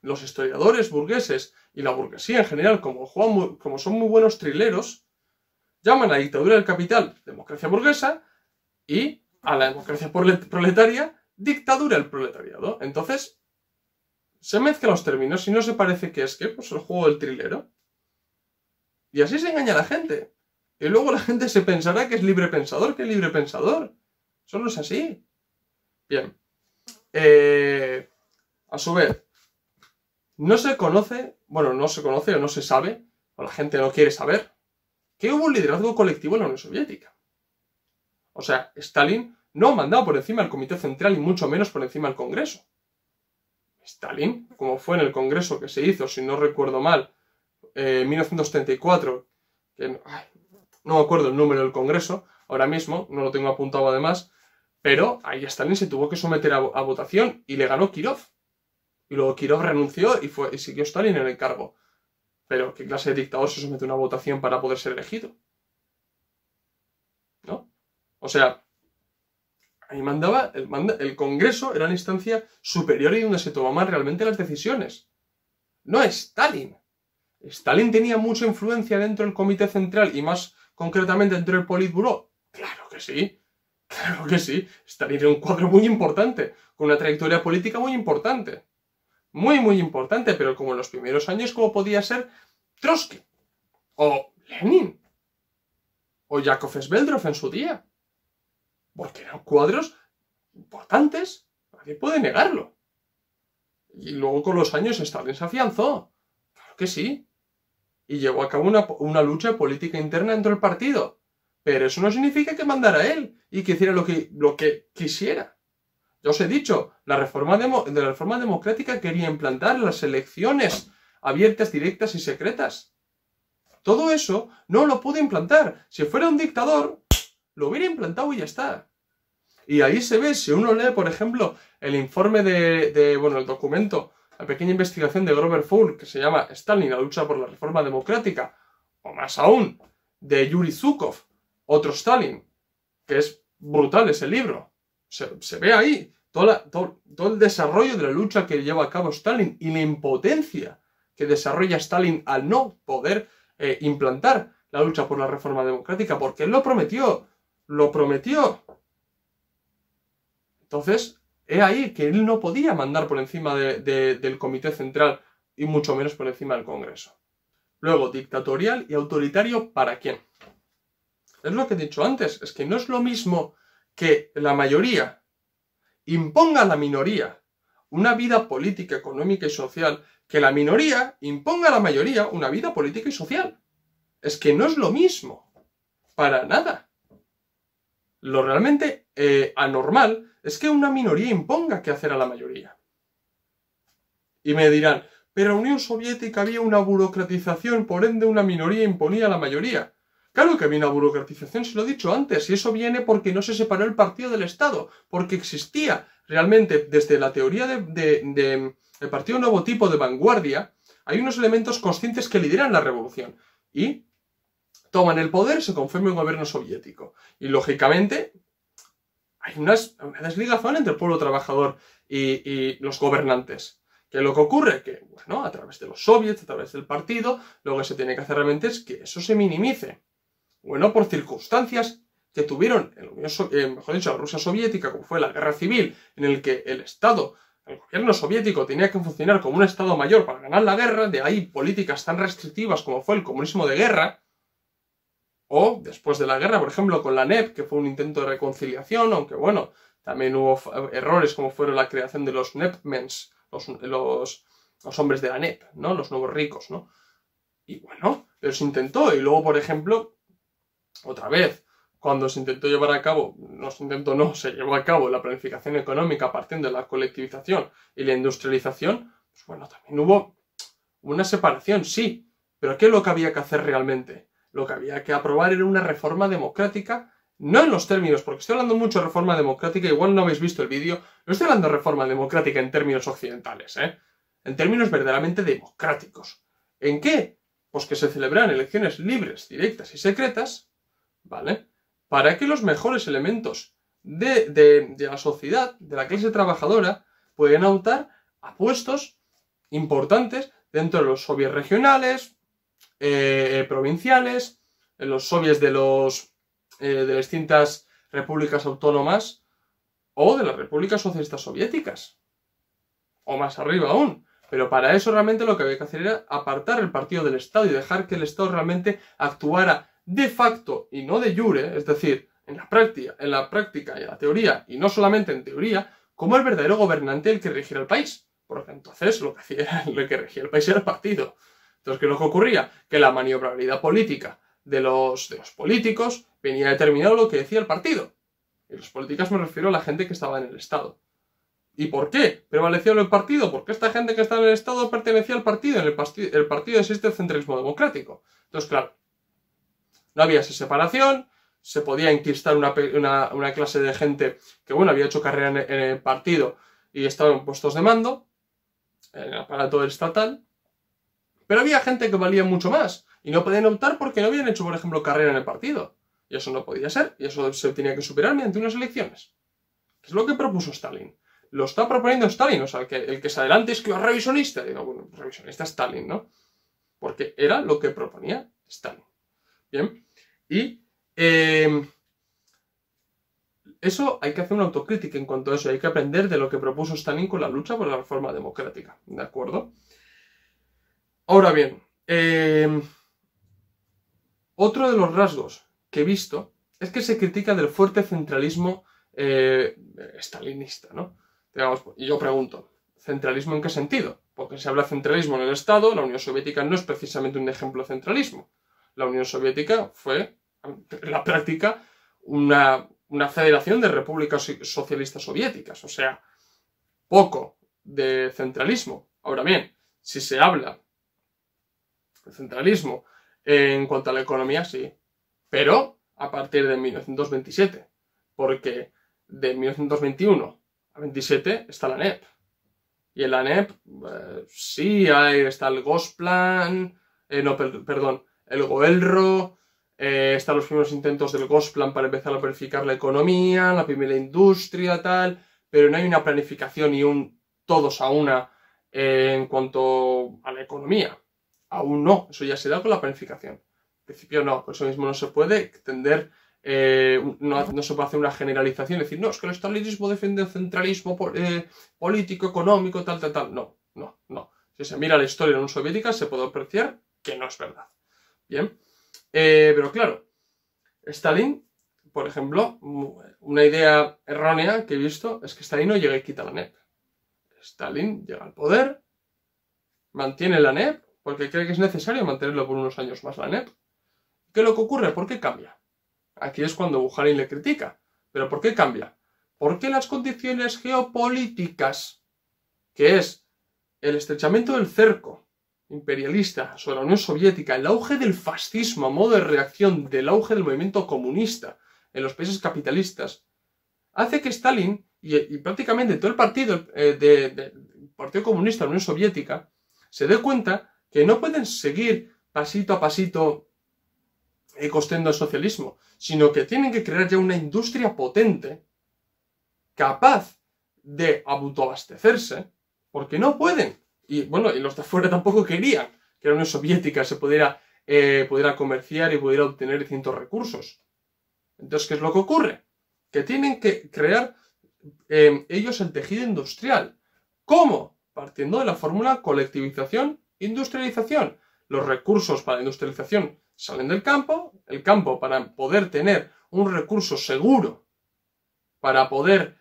los historiadores burgueses y la burguesía en general, como son muy buenos trileros, llaman a la dictadura del capital democracia burguesa y a la democracia proletaria dictadura del proletariado. Entonces, se mezclan los términos y no se parece que es que, pues el juego del trilero. Y así se engaña a la gente. Y luego la gente se pensará que es libre pensador, Eso no es así. Bien. A su vez, no se conoce o no se sabe, o la gente no quiere saber, que hubo un liderazgo colectivo en la Unión Soviética. O sea, Stalin no mandaba por encima del Comité Central y mucho menos por encima del Congreso. Stalin, como fue en el Congreso que se hizo, si no recuerdo mal, en 1934, no me acuerdo el número del Congreso, ahora mismo, no lo tengo apuntado además, pero ahí Stalin se tuvo que someter a votación y le ganó Kirov. Y luego Kirov renunció y siguió Stalin en el cargo. Pero ¿qué clase de dictador se somete a una votación para poder ser elegido? ¿No? O sea, ahí mandaba, el Congreso era la instancia superior y donde se tomaban realmente las decisiones. No Stalin. ¿Stalin tenía mucha influencia dentro del Comité Central y más concretamente dentro del Politburó? Claro que sí. Claro que sí. Stalin era un cuadro muy importante, con una trayectoria política muy importante. Muy, muy importante, pero como en los primeros años, como podía ser Trotsky, o Lenin, o Yakov Sveldrov en su día. Porque eran cuadros importantes, nadie puede negarlo. Y luego con los años Stalin se afianzó. Claro que sí. Y llevó a cabo una lucha política interna dentro del partido. Pero eso no significa que mandara él y que hiciera lo que quisiera. Ya os he dicho, la reforma democrática quería implantar las elecciones abiertas, directas y secretas. Todo eso no lo pudo implantar. Si fuera un dictador, lo hubiera implantado y ya está. Y ahí se ve, si uno lee, por ejemplo, el informe el documento, la pequeña investigación de Grover Foule, que se llama Stalin, la lucha por la reforma democrática, o más aún, de Yuri Zhukov, otro Stalin, que es brutal ese libro. Se ve ahí todo el desarrollo de la lucha que lleva a cabo Stalin y la impotencia que desarrolla Stalin al no poder implantar la lucha por la reforma democrática, porque él lo prometió. Entonces, es ahí que él no podía mandar por encima del Comité Central y mucho menos por encima del Congreso. Luego, dictatorial y autoritario, ¿para quién? Es lo que he dicho antes, es que no es lo mismo que la mayoría imponga a la minoría una vida política, económica y social, que la minoría imponga a la mayoría una vida política y social. Es que no es lo mismo. Para nada. Lo realmente anormal es que una minoría imponga qué hacer a la mayoría. Y me dirán, pero en la Unión Soviética había una burocratización, por ende una minoría imponía a la mayoría. Claro que había una burocratización, se lo he dicho antes, y eso viene porque no se separó el partido del Estado, porque existía realmente desde la teoría del partido nuevo tipo de vanguardia, hay unos elementos conscientes que lideran la revolución. Y toman el poder, se confirma el gobierno soviético. Y lógicamente hay una desligazón entre el pueblo trabajador y los gobernantes. ¿Qué es lo que ocurre? Que, bueno, a través de los soviets, a través del partido, lo que se tiene que hacer realmente es que eso se minimice. Bueno, por circunstancias que tuvieron, mejor dicho, la Rusia soviética, como fue la guerra civil, en el que el gobierno soviético tenía que funcionar como un Estado mayor para ganar la guerra, de ahí políticas tan restrictivas como fue el comunismo de guerra, o después de la guerra, por ejemplo, con la NEP, que fue un intento de reconciliación, aunque bueno, también hubo errores como fueron la creación de los NEPmens, los hombres de la NEP, ¿no? Los nuevos ricos, ¿no? Y bueno, pero se intentó, y luego, por ejemplo, otra vez, cuando se intentó llevar a cabo, se llevó a cabo la planificación económica partiendo de la colectivización y la industrialización, pues bueno, también hubo una separación, sí, pero ¿qué es lo que había que hacer realmente? Lo que había que aprobar era una reforma democrática, no en los términos, porque estoy hablando mucho de reforma democrática, igual no habéis visto el vídeo, no estoy hablando de reforma democrática en términos occidentales, en términos verdaderamente democráticos. ¿En qué? Pues que se celebraran elecciones libres, directas y secretas, ¿vale? Para que los mejores elementos de la sociedad, de la clase trabajadora, puedan optar a puestos importantes dentro de los soviets regionales, provinciales, en los soviets de las distintas repúblicas autónomas o de las repúblicas socialistas soviéticas. O más arriba aún. Pero para eso realmente lo que había que hacer era apartar el partido del Estado y dejar que el Estado realmente actuara de facto y no de jure, es decir, en la práctica y en la teoría, y no solamente en teoría, como el verdadero gobernante el que regiera el país. Porque entonces lo que regía el país era el partido. Entonces, ¿qué es lo que ocurría? Que la maniobrabilidad política de los políticos venía determinado lo que decía el partido. Y los políticos me refiero a la gente que estaba en el Estado. ¿Y por qué prevaleció el partido? Porque esta gente que está en el Estado pertenecía al partido. En el partido existe el centralismo democrático. Entonces, claro, no había esa separación, se podía enquistar una clase de gente que, bueno, había hecho carrera en el partido y estaba en puestos de mando, en el aparato estatal, pero había gente que valía mucho más y no podían optar porque no habían hecho, por ejemplo, carrera en el partido. Y eso no podía ser, y eso se tenía que superar mediante unas elecciones. ¿Qué es lo que propuso Stalin? Lo está proponiendo Stalin, o sea, el que se adelante es que es revisionista. Digo, bueno, revisionista Stalin, ¿no? Porque era lo que proponía Stalin. Bien, y eso hay que hacer una autocrítica en cuanto a eso, hay que aprender de lo que propuso Stalin con la lucha por la reforma democrática, ¿de acuerdo? Ahora bien, otro de los rasgos que he visto es que se critica del fuerte centralismo stalinista, ¿no? Digamos, y yo pregunto, ¿centralismo en qué sentido? Porque si habla de centralismo en el Estado, la Unión Soviética no es precisamente un ejemplo de centralismo. La Unión Soviética fue, en la práctica, una federación de repúblicas socialistas soviéticas. O sea, poco de centralismo. Ahora bien, si se habla de centralismo en cuanto a la economía, sí. Pero a partir de 1927. Porque de 1921 a 27 está la NEP. Y en la NEP, sí, está el Gosplan, el Goelro, están los primeros intentos del Gosplan para empezar a planificar la economía, la primera industria, tal, pero no hay una planificación y un todos a una en cuanto a la economía. Aún no, eso ya se da con la planificación. En principio no, por eso mismo no se puede extender. No se puede hacer una generalización y decir, no, es que el estalinismo defiende el centralismo político, económico, tal. No. Si se mira la historia de la Unión Soviética, se puede apreciar que no es verdad. Bien, pero claro, Stalin, por ejemplo, una idea errónea que he visto es que Stalin no llega y quita la NEP. Stalin llega al poder, mantiene la NEP, porque cree que es necesario mantenerlo por unos años más la NEP. ¿Qué es lo que ocurre? ¿Por qué cambia? Aquí es cuando Bukharin le critica. ¿Pero por qué cambia? Porque las condiciones geopolíticas, que es el estrechamiento del cerco imperialista sobre la Unión Soviética, el auge del fascismo a modo de reacción del auge del movimiento comunista en los países capitalistas, hace que Stalin y prácticamente todo el partido del Partido Comunista de la Unión Soviética se dé cuenta que no pueden seguir pasito a pasito costeando el socialismo, sino que tienen que crear ya una industria potente, capaz de autoabastecerse, porque no pueden. Y bueno, y los de fuera tampoco querían que la Unión Soviética se pudiera comerciar y pudiera obtener distintos recursos. Entonces, ¿qué es lo que ocurre? Que tienen que crear ellos el tejido industrial. ¿Cómo? Partiendo de la fórmula colectivización, industrialización. Los recursos para la industrialización salen del campo, el campo para poder tener un recurso seguro, para poder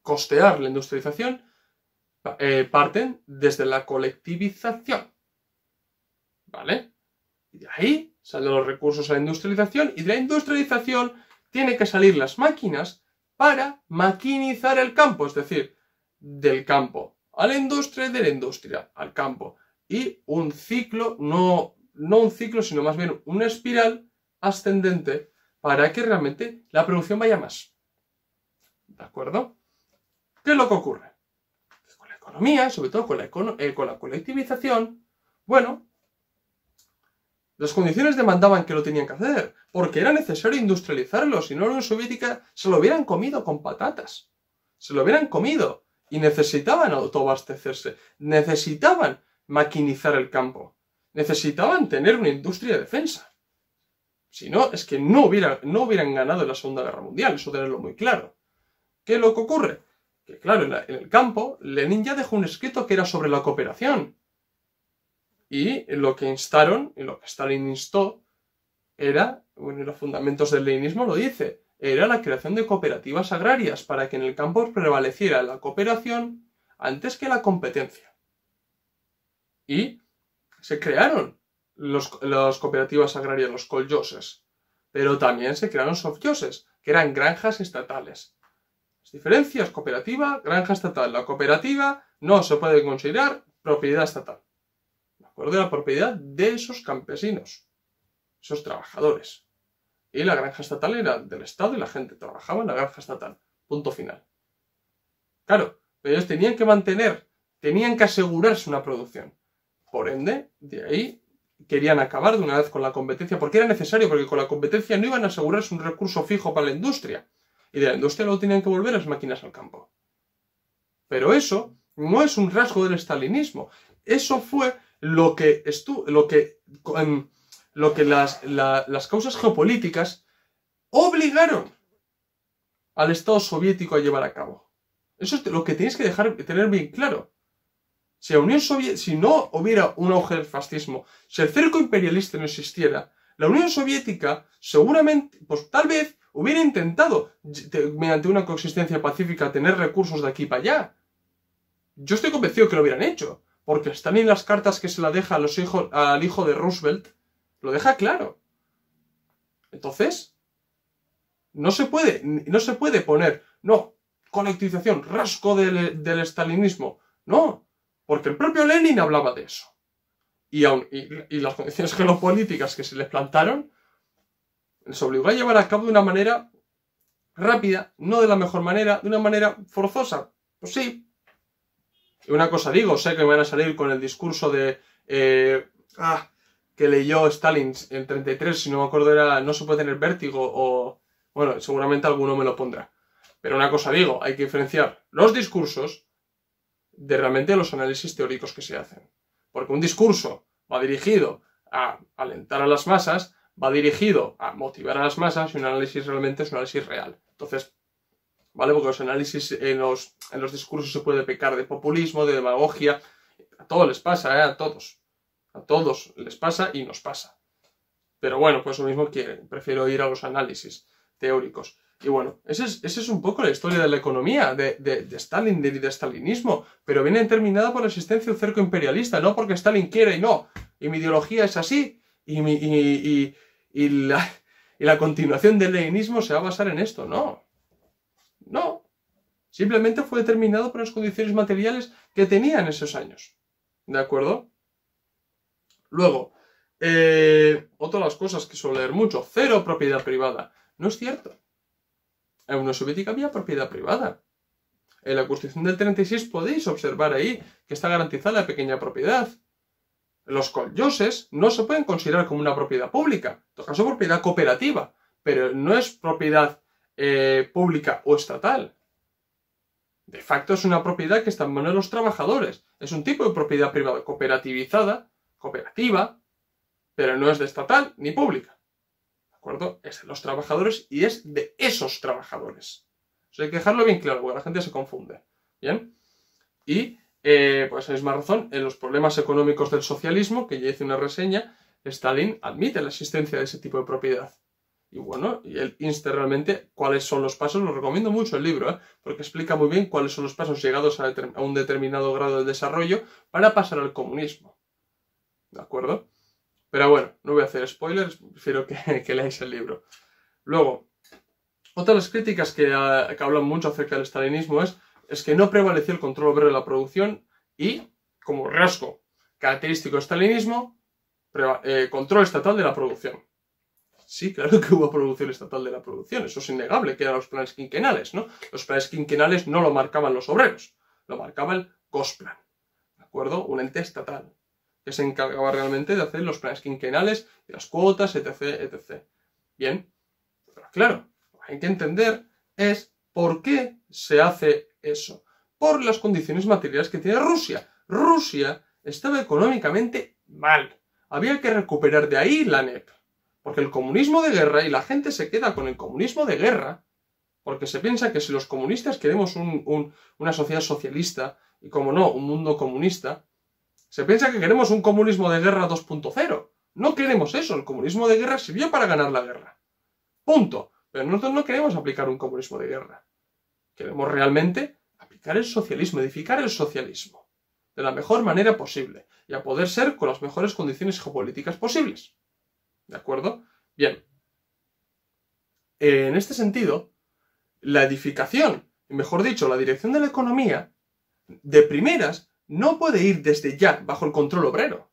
costear la industrialización, parten desde la colectivización. ¿Vale? Y de ahí salen los recursos a la industrialización, y de la industrialización tienen que salir las máquinas para maquinizar el campo, es decir, del campo a la industria y de la industria al campo. Y un ciclo, no un ciclo, sino más bien una espiral ascendente para que realmente la producción vaya más. ¿De acuerdo? ¿Qué es lo que ocurre? Con la economía, sobre todo con la colectivización, bueno, las condiciones demandaban que lo tenían que hacer, porque era necesario industrializarlo, si no la Unión Soviética se lo hubieran comido con patatas. Se lo hubieran comido. Y necesitaban autoabastecerse, necesitaban maquinizar el campo, necesitaban tener una industria de defensa. Si no, es que no hubieran ganado en la Segunda Guerra Mundial, eso tenerlo muy claro. ¿Qué es lo que ocurre? Que claro, en el campo, Lenin ya dejó un escrito que era sobre la cooperación. Y lo que instaron, y lo que Stalin instó, era, bueno, los fundamentos del leninismo lo dice, era la creación de cooperativas agrarias para que en el campo prevaleciera la cooperación antes que la competencia. Y se crearon las cooperativas agrarias, los koljoses, pero también se crearon sovjoses, que eran granjas estatales. Las diferencias: cooperativa, granja estatal. La cooperativa no se puede considerar propiedad estatal. ¿De acuerdo? La propiedad de esos campesinos, esos trabajadores. Y la granja estatal era del Estado y la gente trabajaba en la granja estatal. Punto final. Claro, pero ellos tenían que mantener, tenían que asegurarse una producción. Por ende, de ahí querían acabar de una vez con la competencia, porque era necesario, porque con la competencia no iban a asegurarse un recurso fijo para la industria. Y de la industria luego tenían que volver las máquinas al campo. Pero eso no es un rasgo del estalinismo. Eso fue lo que las causas geopolíticas obligaron al Estado soviético a llevar a cabo. Eso es lo que tenéis que tener bien claro. Si no hubiera un auge del fascismo, si el cerco imperialista no existiera, la Unión Soviética seguramente, pues tal vez, hubiera intentado, mediante una coexistencia pacífica, tener recursos de aquí para allá. Yo estoy convencido que lo hubieran hecho, porque están en las cartas que se la deja al hijo de Roosevelt, lo deja claro. Entonces, no se puede poner, no, colectivización, rasgo del estalinismo. No, porque el propio Lenin hablaba de eso. Y las condiciones geopolíticas que se les plantaron les obligó a llevar a cabo de una manera rápida, no de la mejor manera, de una manera forzosa. Pues sí. Y una cosa digo, sé que me van a salir con el discurso de que leyó Stalin en 33, si no me acuerdo era no se puede tener vértigo o... Bueno, seguramente alguno me lo pondrá. Pero una cosa digo, hay que diferenciar los discursos de realmente los análisis teóricos que se hacen. Porque un discurso va dirigido a alentar a las masas, va dirigido a motivar a las masas, y un análisis realmente es un análisis real. Entonces, ¿vale? Porque los análisis en los discursos se puede pecar de populismo, de demagogia. A todos les pasa, a todos. A todos les pasa y nos pasa. Pero bueno, pues lo mismo prefiero ir a los análisis teóricos. Y bueno, esa es un poco la historia de la economía de Stalin y de stalinismo, pero viene terminada por la existencia del cerco imperialista, no porque Stalin quiera y no. Y mi ideología es así, y la continuación del leninismo se va a basar en esto, no. No. Simplemente fue determinado por las condiciones materiales que tenía en esos años. ¿De acuerdo? Luego, otra de las cosas que suelo leer mucho, cero propiedad privada. No es cierto. En la Unión Soviética había propiedad privada. En la Constitución del 36 podéis observar ahí que está garantizada la pequeña propiedad. Los koljoses no se pueden considerar como una propiedad pública, en todo caso propiedad cooperativa, pero no es propiedad pública o estatal. De facto es una propiedad que está en manos de los trabajadores. Es un tipo de propiedad privada cooperativizada, cooperativa, pero no es de estatal ni pública. ¿De acuerdo? Es de los trabajadores y es de esos trabajadores. Eso hay que dejarlo bien claro, porque la gente se confunde. ¿Bien? Y, por esa misma razón, en los problemas económicos del socialismo, que ya hice una reseña, Stalin admite la existencia de ese tipo de propiedad. Y bueno, y él insta realmente cuáles son los pasos, lo recomiendo mucho el libro, porque explica muy bien cuáles son los pasos llegados a un determinado grado de desarrollo para pasar al comunismo. ¿De acuerdo? Pero bueno, no voy a hacer spoilers, prefiero que leáis el libro. Luego, otra de las críticas que hablan mucho acerca del stalinismo es que no prevaleció el control obrero de la producción y, como rasgo característico del stalinismo, control estatal de la producción. Sí, claro que hubo producción estatal de la producción, eso es innegable, que eran los planes quinquenales, ¿no? Los planes quinquenales no lo marcaban los obreros, lo marcaba el Gosplan, ¿de acuerdo? Un ente estatal, que se encargaba realmente de hacer los planes quinquenales, y las cuotas, etc., etc. Bien, pero claro, lo que hay que entender es por qué se hace eso. Por las condiciones materiales que tiene Rusia. Rusia estaba económicamente mal. Había que recuperar de ahí la NEP. Porque el comunismo de guerra, y la gente se queda con el comunismo de guerra, porque se piensa que si los comunistas queremos una sociedad socialista, y como no, un mundo comunista, se piensa que queremos un comunismo de guerra 2.0. No queremos eso, el comunismo de guerra sirvió para ganar la guerra. Punto. Pero nosotros no queremos aplicar un comunismo de guerra. Queremos realmente aplicar el socialismo, edificar el socialismo, de la mejor manera posible, y a poder ser con las mejores condiciones geopolíticas posibles. ¿De acuerdo? Bien. En este sentido, la edificación, mejor dicho, la dirección de la economía, de primeras, no puede ir desde ya bajo el control obrero.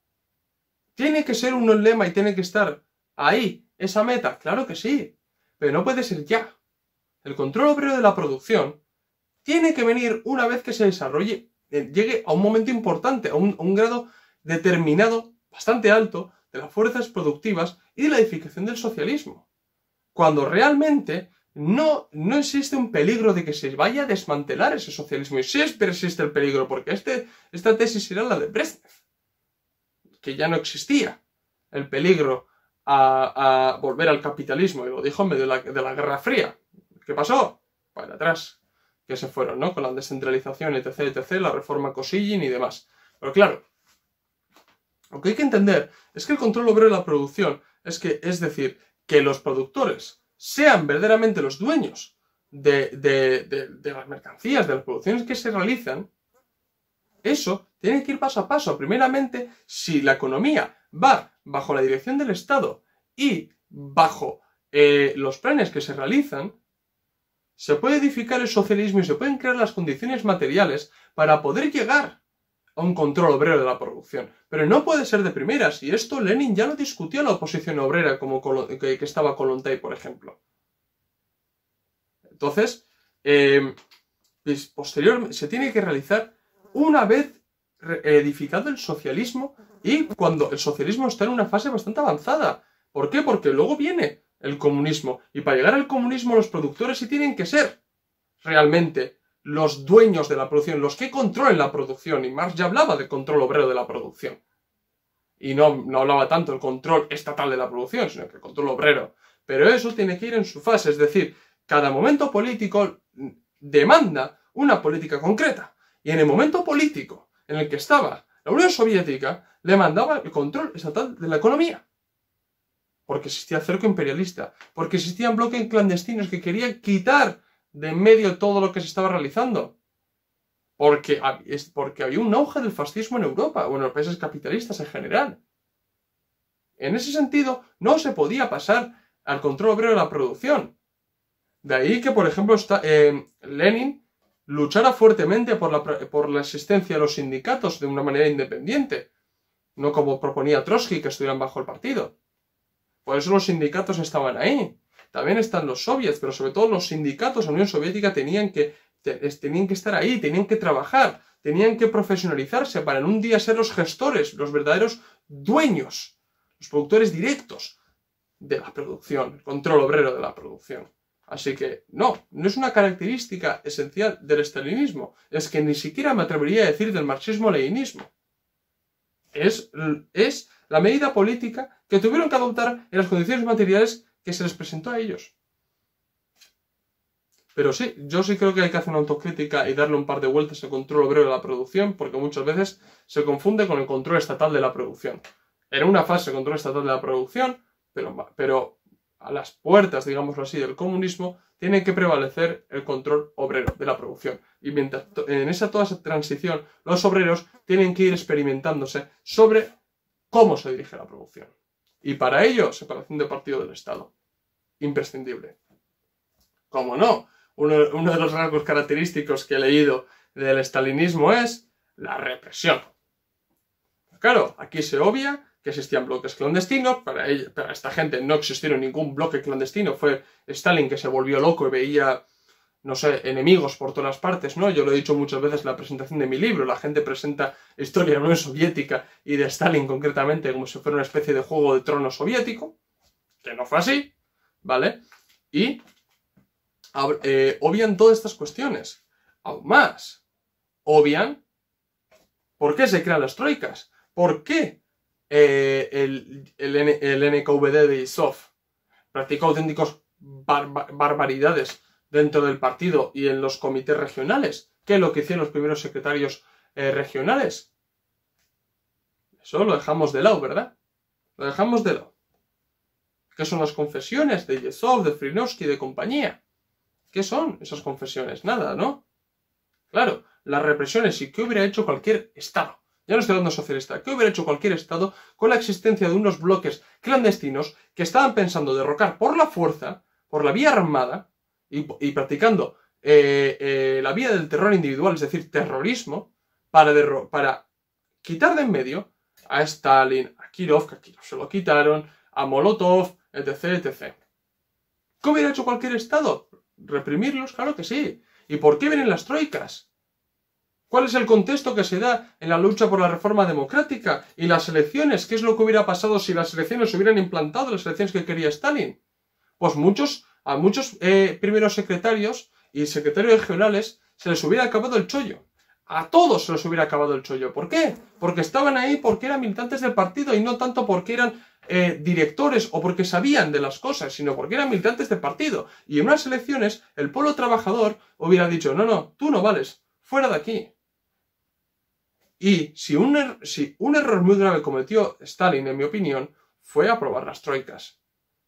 ¿Tiene que ser un lema y tiene que estar ahí, esa meta? Claro que sí, pero no puede ser ya. El control obrero de la producción tiene que venir una vez que se desarrolle, llegue a un momento importante, a un grado determinado, bastante alto, de las fuerzas productivas y de la edificación del socialismo. Cuando realmente no existe un peligro de que se vaya a desmantelar ese socialismo. Y sí existe el peligro, porque esta tesis era la de Brezhnev, que ya no existía el peligro a volver al capitalismo, y lo dijo en medio de la Guerra Fría. ¿Qué pasó? Para atrás, que se fueron, ¿no? Con la descentralización, etc., etc., la reforma Kosygin y demás. Pero claro, lo que hay que entender es que el control obrero de la producción es decir, que los productores sean verdaderamente los dueños de las mercancías, de las producciones que se realizan. Eso tiene que ir paso a paso. Primeramente, si la economía va bajo la dirección del Estado y bajo los planes que se realizan, se puede edificar el socialismo y se pueden crear las condiciones materiales para poder llegar a un control obrero de la producción. Pero no puede ser de primeras, y esto Lenin ya lo discutió en la oposición obrera, como que estaba Kollontai, por ejemplo. Entonces, posteriormente, se tiene que realizar una vez edificado el socialismo y cuando el socialismo está en una fase bastante avanzada. ¿Por qué? Porque luego viene el comunismo, y para llegar al comunismo los productores sí tienen que ser realmente los dueños de la producción, los que controlen la producción, y Marx ya hablaba de control obrero de la producción. Y no hablaba tanto del control estatal de la producción, sino que el control obrero. Pero eso tiene que ir en su fase, es decir, cada momento político demanda una política concreta. Y en el momento político en el que estaba la Unión Soviética, le mandaba el control estatal de la economía. Porque existía el cerco imperialista, porque existían bloques clandestinos que querían quitar de en medio todo lo que se estaba realizando. Porque había un auge del fascismo en Europa, o en los países capitalistas en general. En ese sentido, no se podía pasar al control obrero de la producción. De ahí que, por ejemplo, Lenin luchara fuertemente por la existencia de los sindicatos de una manera independiente, no como proponía Trotsky, que estuvieran bajo el partido. Por eso los sindicatos estaban ahí. También están los soviets, pero sobre todo los sindicatos de la Unión Soviética tenían que estar ahí, tenían que trabajar, tenían que profesionalizarse para en un día ser los gestores, los verdaderos dueños, los productores directos de la producción, el control obrero de la producción. Así que no es una característica esencial del estalinismo, es que ni siquiera me atrevería a decir del marxismo-leninismo. Es la medida política que tuvieron que adoptar en las condiciones materiales que se les presentó a ellos. Pero sí, yo sí creo que hay que hacer una autocrítica y darle un par de vueltas al control obrero de la producción, porque muchas veces se confunde con el control estatal de la producción. En una fase de control estatal de la producción, pero a las puertas, digámoslo así, del comunismo, tiene que prevalecer el control obrero de la producción. Y mientras en toda esa transición, los obreros tienen que ir experimentándose sobre cómo se dirige la producción. Y para ello, separación de partido del Estado. Imprescindible. ¿Cómo no? Uno de los rasgos característicos que he leído del estalinismo es la represión. Claro, aquí se obvia que existían bloques clandestinos. Para esta gente no existieron ningún bloque clandestino. Fue Stalin que se volvió loco y veía, no sé, enemigos por todas partes, ¿no? Yo lo he dicho muchas veces en la presentación de mi libro. La gente presenta historia de la Unión Soviética y de Stalin concretamente como si fuera una especie de juego de tronos soviético, que no fue así, ¿vale? Y obvian todas estas cuestiones. Aún más, obvian por qué se crean las troicas. ¿Por qué el NKVD de Yezhov practicó auténticos barbaridades dentro del partido y en los comités regionales? ¿Qué es lo que hicieron los primeros secretarios regionales? Eso lo dejamos de lado, ¿verdad? Lo dejamos de lado. ¿Qué son las confesiones de Yezhov, de Frinovsky y de compañía? ¿Qué son esas confesiones? Nada, ¿no? Claro, las represiones y qué hubiera hecho cualquier Estado. Ya no estoy hablando socialista. ¿Qué hubiera hecho cualquier Estado con la existencia de unos bloques clandestinos que estaban pensando derrocar por la fuerza, por la vía armada y practicando la vía del terror individual, es decir, terrorismo, para quitar de en medio a Stalin, a Kirov, que a Kirov se lo quitaron, a Molotov, etc., etc. ¿Qué hubiera hecho cualquier Estado? ¿Reprimirlos? Claro que sí. ¿Y por qué vienen las troicas? ¿Cuál es el contexto que se da en la lucha por la reforma democrática y las elecciones? ¿Qué es lo que hubiera pasado si las elecciones se hubieran implantado, las elecciones que quería Stalin? Pues a muchos primeros secretarios y secretarios regionales se les hubiera acabado el chollo. A todos se les hubiera acabado el chollo. ¿Por qué? Porque estaban ahí porque eran militantes del partido y no tanto porque eran directores o porque sabían de las cosas, sino porque eran militantes del partido. Y en unas elecciones el pueblo trabajador hubiera dicho, no, tú no vales, fuera de aquí. Y si un error muy grave cometió Stalin, en mi opinión, fue aprobar las troicas.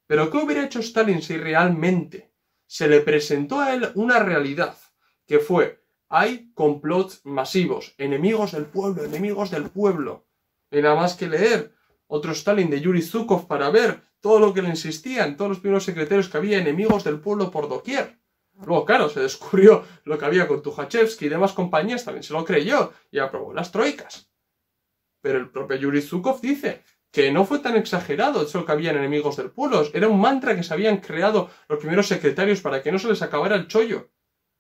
Pero ¿qué hubiera hecho Stalin si realmente se le presentó a él una realidad que fue, hay complots masivos, enemigos del pueblo, y nada más que leer otro Stalin de Yuri Zhukov para ver todo lo que le insistían, todos los primeros secretarios que había enemigos del pueblo por doquier? Luego, claro, se descubrió lo que había con Tukhachevsky y demás compañías, también se lo creyó y aprobó las troicas. Pero el propio Yuri Zhukov dice que no fue tan exagerado eso que habían enemigos del pueblo. Era un mantra que se habían creado los primeros secretarios para que no se les acabara el chollo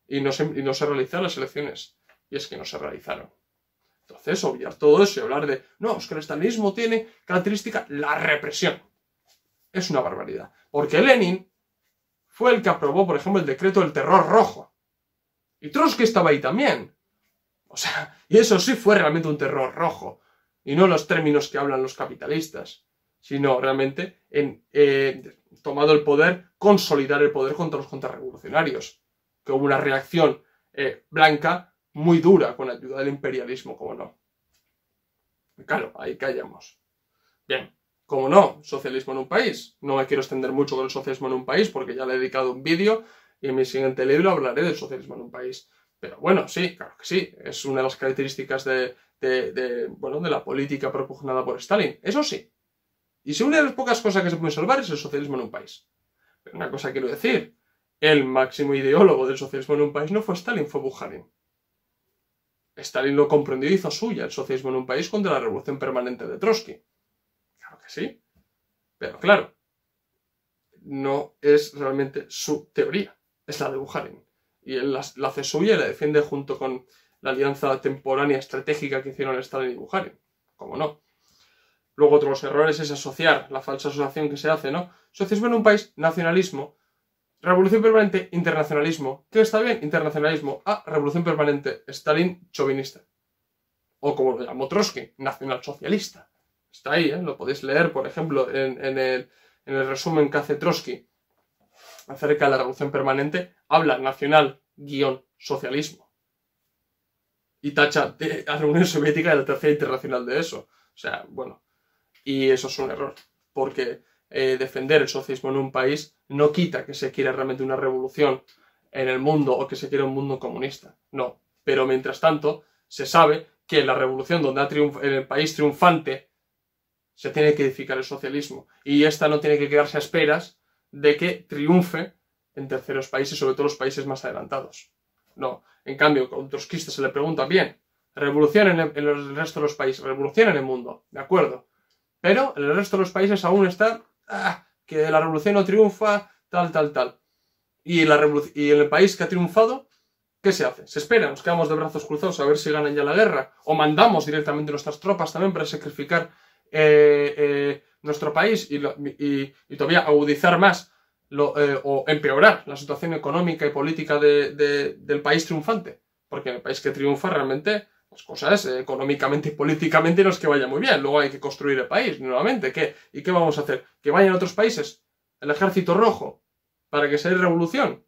y no se realizaran las elecciones. Y es que no se realizaron. Entonces, obviar todo eso y hablar de, no, es que el estalinismo tiene característica la represión. Es una barbaridad. Porque Lenin fue el que aprobó, por ejemplo, el decreto del terror rojo. Y Trotsky estaba ahí también. O sea, y eso sí fue realmente un terror rojo. Y no los términos que hablan los capitalistas, sino realmente tomado el poder, consolidar el poder contra los contrarrevolucionarios. Que hubo una reacción blanca muy dura con ayuda del imperialismo, como no. Claro, ahí callamos. Bien. Como no, socialismo en un país. No me quiero extender mucho con el socialismo en un país porque ya le he dedicado un vídeo y en mi siguiente libro hablaré del socialismo en un país. Pero bueno, sí, claro que sí. Es una de las características de la política propugnada por Stalin. Eso sí. Y si una de las pocas cosas que se pueden salvar es el socialismo en un país. Pero una cosa quiero decir. El máximo ideólogo del socialismo en un país no fue Stalin, fue Bukharin. Stalin lo comprendió y hizo suya el socialismo en un país contra la revolución permanente de Trotsky. Claro que sí, pero claro, no es realmente su teoría, es la de Bukharin. Y él la hace suya y la defiende junto con la alianza temporánea estratégica que hicieron Stalin y Bukharin. ¿Cómo no? Luego otro de los errores es asociar, la falsa asociación que se hace, ¿no? Socialismo en un país, nacionalismo. Revolución permanente, internacionalismo. ¿Qué está bien? Internacionalismo. Ah, revolución permanente, Stalin, chauvinista. O como lo llamó Trotsky, nacionalsocialista. Está ahí, ¿eh? Lo podéis leer, por ejemplo, en el resumen que hace Trotsky acerca de la revolución permanente, habla nacional-socialismo. Y tacha a la Unión Soviética de la Tercera Internacional de eso. O sea, bueno. Y eso es un error. Porque defender el socialismo en un país no quita que se quiera realmente una revolución en el mundo o que se quiera un mundo comunista. No. Pero mientras tanto, se sabe que en la revolución donde en el país triunfante se tiene que edificar el socialismo. Y esta no tiene que quedarse a esperas de que triunfe en terceros países, sobre todo los países más adelantados. No. En cambio, con trotskistas se le pregunta, bien, revolución en el resto de los países, revolución en el mundo, de acuerdo. Pero en el resto de los países aún está que la revolución no triunfa, tal. Y en el país que ha triunfado, ¿qué se hace? ¿Se espera? ¿Nos quedamos de brazos cruzados a ver si ganan ya la guerra? ¿O mandamos directamente nuestras tropas también para sacrificar nuestro país y todavía agudizar más o empeorar la situación económica y política del país triunfante? Porque en el país que triunfa realmente las cosas económicamente y políticamente no es que vaya muy bien. Luego hay que construir el país nuevamente. ¿Y qué vamos a hacer? ¿Que vayan a otros países? ¿El ejército rojo? ¿Para que se dé revolución?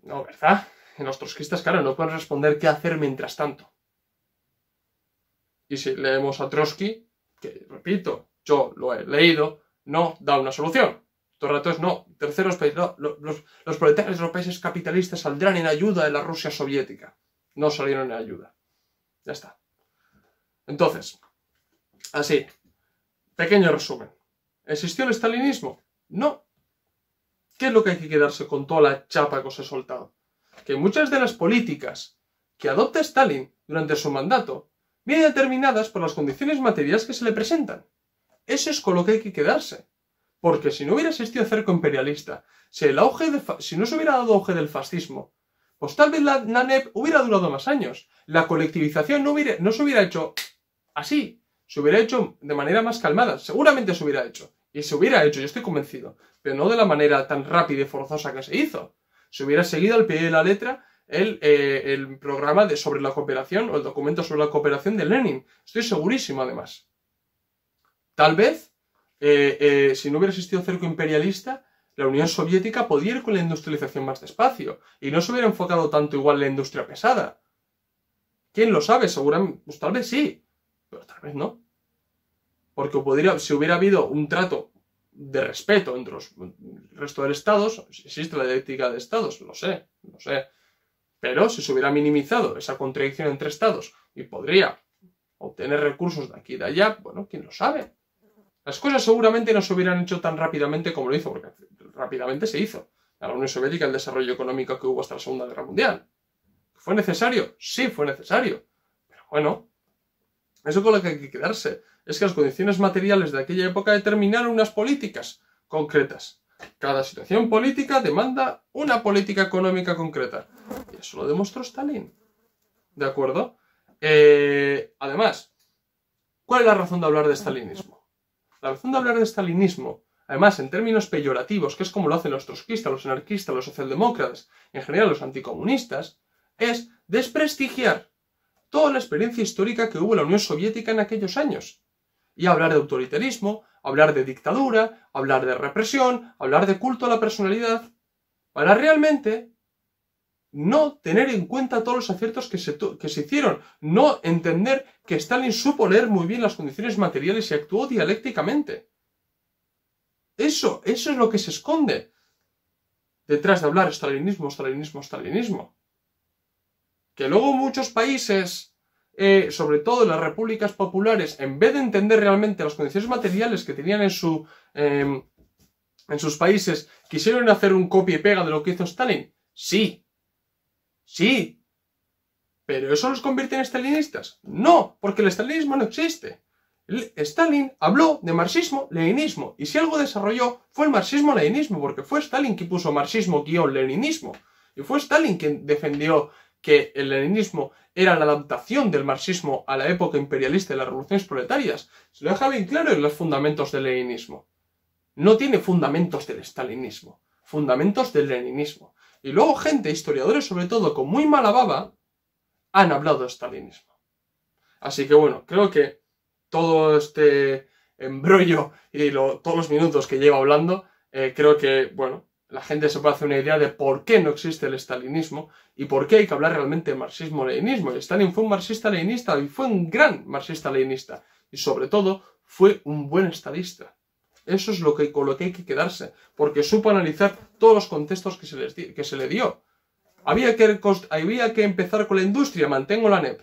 No, ¿verdad? Y los trotskistas, claro, no pueden responder qué hacer mientras tanto. Y si leemos a Trotsky, que repito, yo lo he leído, no da una solución. Todo el rato es no, terceros países, no, los proletarios de los países capitalistas saldrán en ayuda de la Rusia soviética. No salieron en ayuda. Ya está. Entonces, así, pequeño resumen. ¿Existió el estalinismo? No. ¿Qué es lo que hay que quedarse con toda la chapa que os he soltado? Que muchas de las políticas que adopta Stalin durante su mandato vienen determinadas por las condiciones materiales que se le presentan. Eso es con lo que hay que quedarse. Porque si no hubiera existido el cerco imperialista, si no se hubiera dado auge del fascismo, pues tal vez la NEP hubiera durado más años. La colectivización no se hubiera hecho así. Se hubiera hecho de manera más calmada. Seguramente se hubiera hecho. Y se hubiera hecho, yo estoy convencido. Pero no de la manera tan rápida y forzosa que se hizo. Se hubiera seguido al pie de la letra el programa sobre la cooperación o el documento sobre la cooperación de Lenin. Estoy segurísimo, además. Tal vez, si no hubiera existido cerco imperialista, la Unión Soviética podía ir con la industrialización más despacio y no se hubiera enfocado tanto igual en la industria pesada. ¿Quién lo sabe? Seguramente, pues tal vez sí, pero tal vez no. Porque si hubiera habido un trato de respeto entre el resto de estados, si existe la dialéctica de estados, lo sé. Pero si se hubiera minimizado esa contradicción entre estados y podría obtener recursos de aquí y de allá, bueno, quién lo sabe. Las cosas seguramente no se hubieran hecho tan rápidamente como lo hizo, porque rápidamente se hizo. A la Unión Soviética el desarrollo económico que hubo hasta la Segunda Guerra Mundial. ¿Fue necesario? Sí, fue necesario. Pero bueno, eso con lo que hay que quedarse es que las condiciones materiales de aquella época determinaron unas políticas concretas. Cada situación política demanda una política económica concreta. Y eso lo demostró Stalin. ¿De acuerdo? Además, ¿cuál es la razón de hablar de stalinismo? La razón de hablar de stalinismo, además en términos peyorativos, que es como lo hacen los trotskistas, los anarquistas, los socialdemócratas, en general los anticomunistas, es desprestigiar toda la experiencia histórica que hubo en la Unión Soviética en aquellos años. Y hablar de autoritarismo, hablar de dictadura, hablar de represión, hablar de culto a la personalidad, para realmente no tener en cuenta todos los aciertos que se hicieron, no entender que Stalin supo leer muy bien las condiciones materiales y actuó dialécticamente. Eso es lo que se esconde detrás de hablar stalinismo. Que luego muchos países, sobre todo en las repúblicas populares, en vez de entender realmente las condiciones materiales que tenían en sus países, quisieron hacer un copia y pega de lo que hizo Stalin. Sí. ¿Pero eso los convierte en stalinistas? No, porque el stalinismo no existe. Stalin habló de marxismo-leninismo, y si algo desarrolló fue el marxismo-leninismo, porque fue Stalin quien puso marxismo-leninismo, y fue Stalin quien defendió que el leninismo era la adaptación del marxismo a la época imperialista de las revoluciones proletarias. Se lo deja bien claro en los fundamentos del leninismo. No tiene fundamentos del stalinismo, fundamentos del leninismo. Y luego gente, historiadores sobre todo, con muy mala baba, han hablado de stalinismo. Así que bueno, creo que todo este embrollo y todos los minutos que llevo hablando, creo que, bueno, la gente se puede hacer una idea de por qué no existe el stalinismo y por qué hay que hablar realmente de marxismo-leninismo. Y Stalin fue un marxista-leninista y fue un gran marxista-leninista. Y sobre todo, fue un buen estadista. Eso es con lo que hay que quedarse, porque supo analizar todos los contextos que se le dio. Había que empezar con la industria, mantengo la NEP.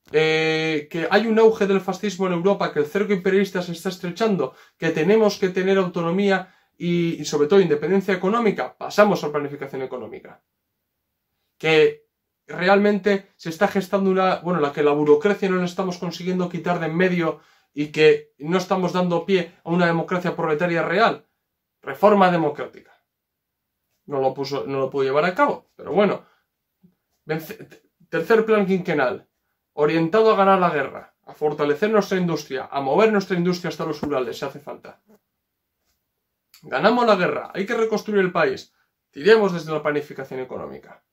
Que hay un auge del fascismo en Europa, que el cerco imperialista se está estrechando, que tenemos que tener autonomía y sobre todo independencia económica, pasamos a planificación económica. Que realmente se está gestando que la burocracia no la estamos consiguiendo quitar de en medio y que no estamos dando pie a una democracia proletaria real. Reforma democrática. No lo pudo llevar a cabo, pero bueno. Tercer plan quinquenal. Orientado a ganar la guerra, a fortalecer nuestra industria, a mover nuestra industria hasta los Urales, si hace falta. Ganamos la guerra, hay que reconstruir el país. Tiremos desde la planificación económica.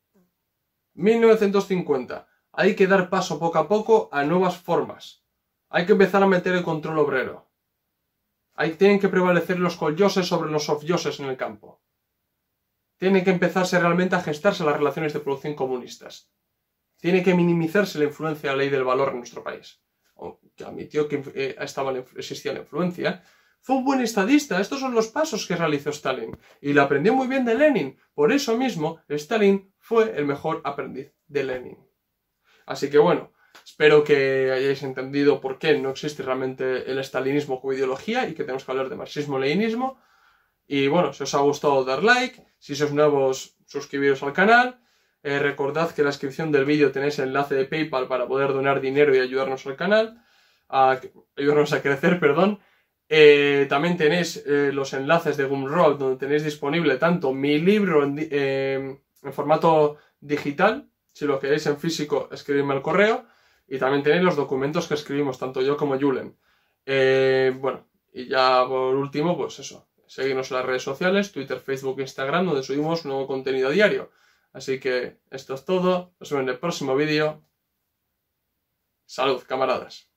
1950. Hay que dar paso poco a poco a nuevas formas. Hay que empezar a meter el control obrero. Tienen que prevalecer los colloses sobre los sofyoses en el campo. Tiene que empezarse realmente a gestarse las relaciones de producción comunistas. Tiene que minimizarse la influencia de la ley del valor en nuestro país. Aunque admitió que existía la influencia. Fue un buen estadista. Estos son los pasos que realizó Stalin. Y lo aprendió muy bien de Lenin. Por eso mismo, Stalin fue el mejor aprendiz de Lenin. Así que bueno, espero que hayáis entendido por qué no existe realmente el stalinismo como ideología y que tenemos que hablar de marxismo-leninismo. Y bueno, si os ha gustado, dar like. Si sois nuevos, suscribiros al canal. Recordad que en la descripción del vídeo tenéis el enlace de PayPal para poder donar dinero y ayudarnos al canal. Ayudarnos a crecer, perdón. También tenéis los enlaces de Gumroad, donde tenéis disponible tanto mi libro en formato digital, si lo queréis en físico, escribidme al correo, y también tenéis los documentos que escribimos, tanto yo como Julen. Bueno, y ya por último, pues eso, seguidnos en las redes sociales, Twitter, Facebook e Instagram, donde subimos nuevo contenido a diario. Así que esto es todo, nos vemos en el próximo vídeo. Salud, camaradas.